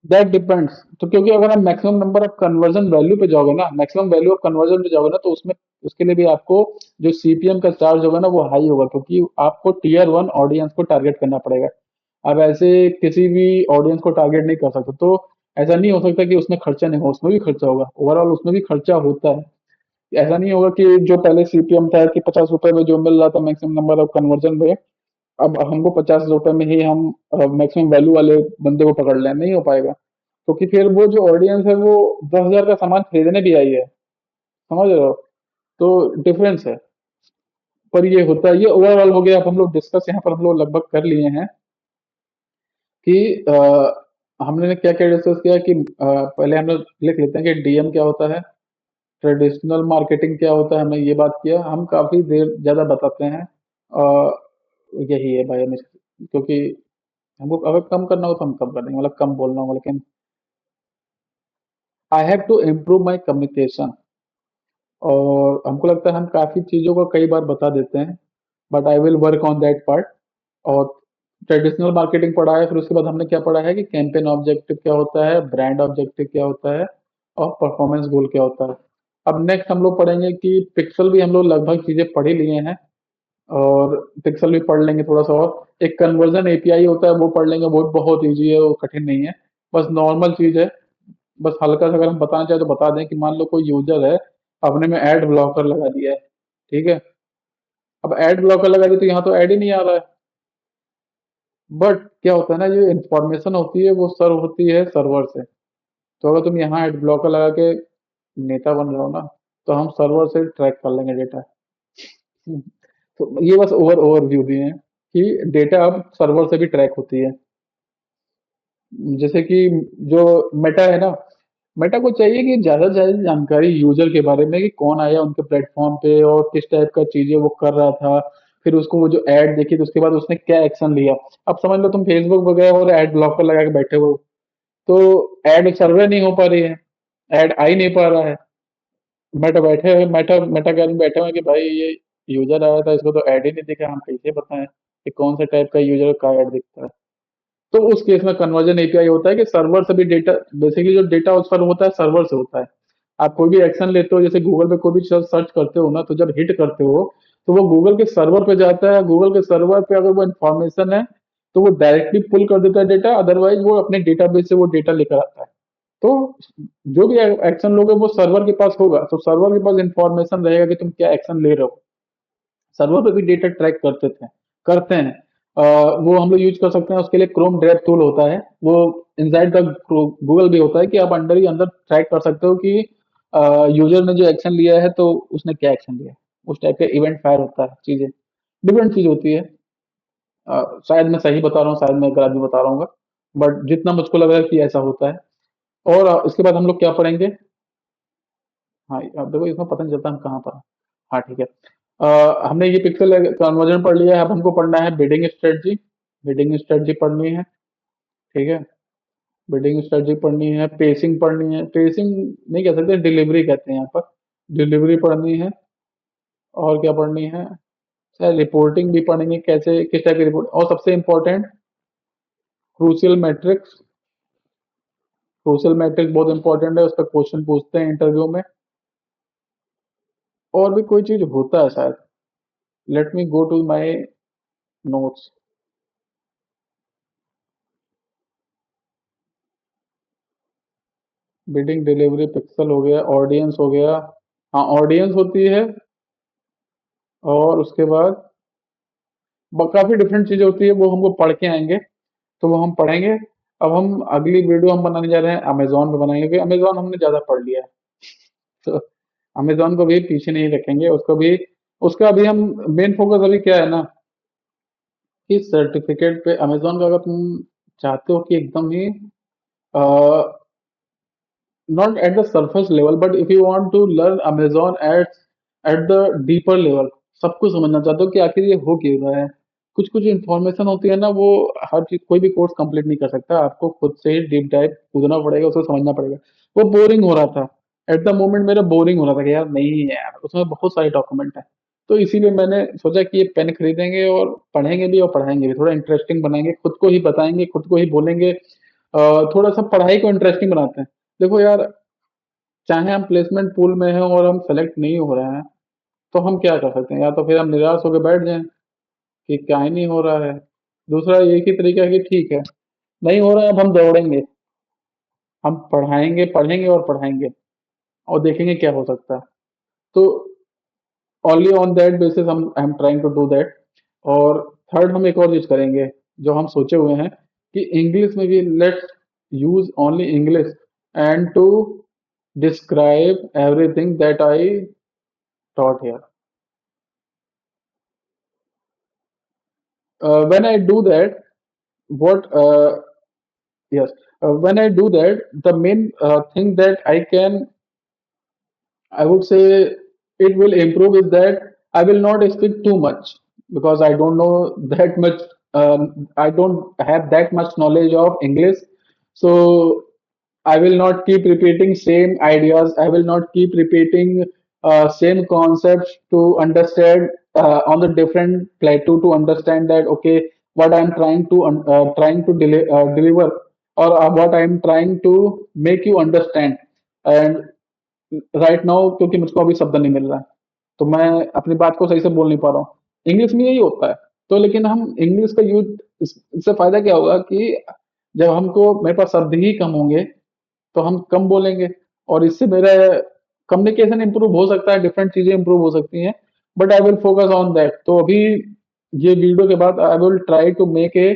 दैट डिपेंड्स। तो क्योंकि अगर हम maximum number of conversion value पे जाओगे ना, मैक्सिमम वैल्यू ऑफ कन्वर्जन पे जाओगे ना, तो उसमें उसके लिए भी आपको जो सीपीएम का चार्ज होगा ना, वो हाई होगा, क्योंकि आपको टीयर 1 ऑडियंस को टारगेट करना पड़ेगा। अब ऐसे किसी भी ऑडियंस को टारगेट नहीं कर सकते। तो ऐसा नहीं हो सकता कि उसमें खर्चा नहीं हो, उसमें भी खर्चा होगा, ओवरऑल उसमें भी खर्चा होता है। ऐसा नहीं होगा कि जो पहले सीपीएम था कि 50 रुपए में जो मिल रहा था मैक्सिमम नंबर ऑफ कन्वर्जन पे, अब हमको 50 रुपए में ही हम मैक्सिमम वैल्यू वाले बंदे को पकड़ लें, नहीं हो पाएगा। क्योंकि फिर वो जो ऑडियंस है वो 10,000 का सामान खरीदने भी आई है, समझ रहे हो? तो डिफरेंस है। पर ये होता है, ये ओवरऑल हो गया। अब हम लोग डिस्कस यहाँ पर हम लोग लगभग कर लिए हैं कि हमने क्या क्या डिस्कस किया कि पहले हम लोग लिख लेते हैं कि डीएम क्या होता है, ट्रेडिशनल मार्केटिंग क्या होता है, हमने ये बात किया। हम काफी देर ज्यादा बताते हैं। यही है भाई, हमें क्योंकि हमको अगर कम करना हो तो हम कम कर देंगे, मतलब कम बोलना होगा, लेकिन I have to improve my communication. और हमको लगता है हम काफी चीजों को कई बार बता देते हैं, but I will work on that part. और ट्रेडिशनल मार्केटिंग पढ़ा है, फिर उसके बाद हमने क्या पढ़ा है कि कैंपेन ऑब्जेक्टिव क्या होता है, ब्रांड ऑब्जेक्टिव क्या होता है, और परफॉर्मेंस गोल क्या होता है। अब नेक्स्ट हम लोग पढ़ेंगे कि पिक्सल भी हम लोग लगभग चीजें पढ़ ही लिए हैं। और पिक्सल भी पढ़ लेंगे थोड़ा सा, और एक कन्वर्जन एपीआई होता है वो पढ़ लेंगे, वो बहुत इजी है, वो कठिन नहीं है, बस नॉर्मल चीज है। बस हल्का सा अगर हम बताना चाहें तो बता दें कि मान लो कोई यूजर है, अपने में एड ब्लॉकर लगा दिया है, ठीक है। अब एड ब्लॉकर लगा दिया तो यहाँ तो ऐड ही नहीं आ रहा है। बट क्या होता है ना, ये इंफॉर्मेशन होती है वो सर्व होती है सर्वर से। तो अगर तुम यहाँ एड ब्लॉकर लगा के नेता बन रहे हो ना, तो हम सर्वर से ट्रैक कर लेंगे डेटा। तो ये बस ओवरव्यू दिए हैं कि डेटा अब सर्वर से भी ट्रैक होती है। जैसे कि जो मेटा है ना, मेटा को चाहिए कि ज्यादा से ज्यादा जानकारी यूजर के बारे में, कि कौन आया उनके प्लेटफॉर्म पे और किस टाइप का चीजें वो कर रहा था। फिर उसको वो जो एड देखी तो उसके बाद उसने क्या एक्शन लिया। अब समझ लो तुम फेसबुक वगैरह और एड ब्लॉकर लगा के बैठे हो, तो एड सर्वे नहीं हो पा रही है, एड आ ही नहीं पा रहा है। मेटा बैठे हैं, मेटा मेटा के आदमी बैठे हुए हैं कि भाई ये यूजर आया था, इसको तो ऐड ही नहीं दिखा, हम कैसे बताएं कि कौन सा टाइप का यूजर का ऐड दिखता है। तो उस केस में कन्वर्जन एपीआई होता है कि सर्वर से भी डेटा, बेसिकली जो डेटा उस पर होता है सर्वर से होता है। आप कोई भी एक्शन लेते हो, जैसे गूगल पे कोई भी सर्च करते हो ना, तो जब हिट करते हो तो वो गूगल के सर्वर पे जाता है। गूगल के सर्वर पे अगर वो इन्फॉर्मेशन है तो वो डायरेक्टली पुल कर देता है डेटा, अदरवाइज वो अपने डेटाबेस से वो डेटा लेकर आता है। तो जो भी एक्शन लोगे वो सर्वर के पास होगा, तो सर्वर के पास इंफॉर्मेशन रहेगा कि तुम क्या एक्शन ले रहे हो। सर्वर पे भी डेटा ट्रैक करते हैं। वो हम लोग यूज कर सकते हैं, उसके लिए क्रोम ड्रैप टूल होता है, वो इनसाइड द गूगल भी होता है, कि आप अंदर ही अंदर ट्रैक कर सकते हो कि यूजर ने जो एक्शन लिया है तो उसने क्या एक्शन लिया है। उस टाइप का इवेंट फायर होता है, चीजें डिफरेंट चीज होती है। शायद मैं सही बता रहा हूँ, शायद मैं गलत भी बता रहा हूँ, बट जितना मुझको लग रहा है कि ऐसा होता है। और इसके बाद हम लोग क्या पढ़ेंगे। हाँ, अब देखो इसमें पता नहीं चलता हम कहाँ पर हैं। हाँ ठीक है। हमने ये पिक्सल कन्वर्जन पढ़ लिया है, अब हमको पढ़ना है बिडिंग स्ट्रेटजी। बिडिंग स्ट्रेटजी पढ़नी है, ठीक है। बिडिंग स्ट्रेटजी पढ़नी है, पेसिंग पढ़नी है, पेसिंग नहीं कह सकते, डिलीवरी कहते हैं यहाँ पर। डिलीवरी पढ़नी है। और क्या पढ़नी है, शायद रिपोर्टिंग भी पढ़ेंगे, कैसे किस टाइप की रिपोर्ट, और सबसे important crucial matrix. Crucial matrix बहुत इंपॉर्टेंट है, उस पर क्वेश्चन पूछते हैं इंटरव्यू में। और भी कोई चीज होता है शायद, let me go to my notes. Bidding delivery pixel हो गया, ऑडियंस हो गया। हाँ ऑडियंस होती है। और उसके बाद काफी डिफरेंट चीजें होती है, वो हमको पढ़ के आएंगे, तो वो हम पढ़ेंगे। अब हम अगली वीडियो हम बनाने जा रहे हैं अमेजोन पे बनाएंगे, क्योंकि अमेजोन हमने ज्यादा पढ़ लिया है। तो अमेजोन को भी पीछे नहीं रखेंगे, उसको भी। उसका अभी हम मेन फोकस अभी क्या है ना, कि सर्टिफिकेट पे अमेजोन का अगर तुम चाहते हो कि एकदम ही not at the surface level, but if you want to learn Amazon at the deeper level, सब कुछ समझना चाहते हो कि आखिर ये हो क्यों रहा है। कुछ कुछ इन्फॉर्मेशन होती है ना, वो हर चीज कोई भी कोर्स कंप्लीट नहीं कर सकता, आपको खुद से ही डीप डाइव कूदना पड़ेगा, उसको समझना पड़ेगा। वो बोरिंग हो रहा था, एट द मोमेंट मेरा बोरिंग हो रहा था कि यार नहीं है यार, उसमें बहुत सारे डॉक्यूमेंट है। तो इसीलिए मैंने सोचा कि ये पेन खरीदेंगे और पढ़ेंगे भी और पढ़ाएंगे भी, थोड़ा इंटरेस्टिंग बनाएंगे, खुद को ही बताएंगे, खुद को ही बोलेंगे। थोड़ा सा पढ़ाई को इंटरेस्टिंग बनाते हैं। देखो यार, चाहे हम प्लेसमेंट पूल में हैं और हम सेलेक्ट नहीं हो रहे हैं, तो हम क्या कर सकते हैं, या तो फिर हम निराश होकर बैठ जाएं कि क्या ही नहीं हो रहा है। दूसरा एक ही तरीका है कि ठीक है, नहीं हो रहा है, अब हम दौड़ेंगे, हम पढ़ाएंगे, पढ़ेंगे और पढ़ाएंगे, और देखेंगे क्या हो सकता है। तो ओनली ऑन दैट बेसिस हम I am trying to do that. और थर्ड हम एक और चीज करेंगे, जो हम सोचे हुए हैं, कि इंग्लिश में भी let's use only English and to describe everything that I taught here. When I do that, what yes, when I do that, the main thing that I would say it will improve is that I will not speak too much, because I don't know that much. I don't have that much knowledge of English, so I will not keep repeating same ideas. I will not keep repeating same concepts to understand on the different plateau, to understand that okay, what I'm trying to deliver, or what I'm trying to make you understand. And right now क्योंकि मुझको अभी शब्द नहीं मिल रहा है, तो मैं अपनी बात को सही से बोल नहीं पा रहा हूँ। इंग्लिश में यही होता है। तो लेकिन हम इंग्लिश का यूज, इससे फायदा क्या होगा कि जब हमको मेरे पास शब्द ही कम होंगे तो हम कम बोलेंगे, और इससे मेरा कम्युनिकेशन इंप्रूव हो सकता है, डिफरेंट चीजें इंप्रूव हो सकती हैं। But I will focus on that. तो अभी ये वीडियो के बाद I will try to make a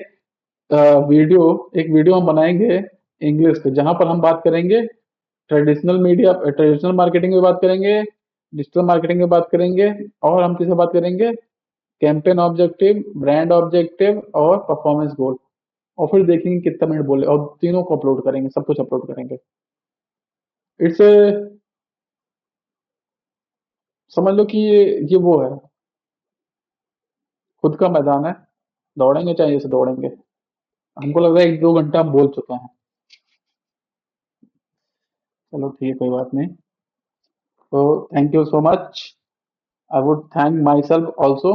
video, एक वीडियो हम बनाएंगे इंग्लिश पे, जहां पर हम बात करेंगे ट्रेडिशनल मीडिया, ट्रेडिशनल मार्केटिंग की बात करेंगे, डिजिटल मार्केटिंग की बात करेंगे, और हम किसे बात करेंगे, कैंपेन ऑब्जेक्टिव, ब्रांड ऑब्जेक्टिव और परफॉर्मेंस गोल। और फिर देखेंगे कितना मिनट बोले, और तीनों को अपलोड करेंगे, सब कुछ अपलोड करेंगे। इट्स समझ लो कि ये वो है, खुद का मैदान है, दौड़ेंगे चाहे जैसे दौड़ेंगे। हमको लग रहा है 1-2 घंटा हम बोल चुके हैं। चलो ठीक है, कोई बात नहीं। तो thank you so much. I would thank my self also.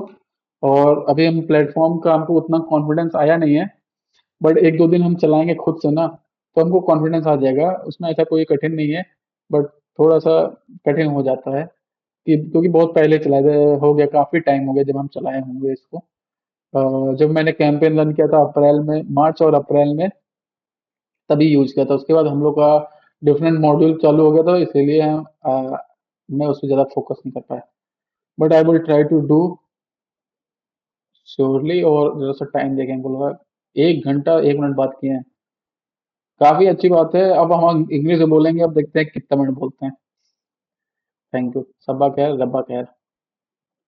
और अभी हम प्लेटफॉर्म का हमको उतना कॉन्फिडेंस आया नहीं है, बट 1-2 दिन हम चलाएंगे खुद से ना, तो हमको कॉन्फिडेंस आ जाएगा। उसमें ऐसा कोई कठिन नहीं है, बट थोड़ा सा कठिन हो जाता है कि क्योंकि बहुत पहले चलाए हो गया, काफी टाइम हो गया जब हम चलाए होंगे इसको। जब मैंने कैंपेन रन किया था अप्रैल में, मार्च और अप्रैल में, तभी यूज किया था। उसके बाद हम लोग का डिफरेंट मॉड्यूल चालू हो गया था, इसीलिए मैं उस पर ज़्यादा फोकस नहीं कर पाया। But I will try to do surely. और जरा सा टाइम देखें, हमको लगा 1 घंटा 1 मिनट बात किए हैं, काफी अच्छी बात है। अब हम इंग्लिश में बोलेंगे, अब देखते हैं कितना मिनट बोलते हैं। Thank you. सबा खैर, रब्बा खैर।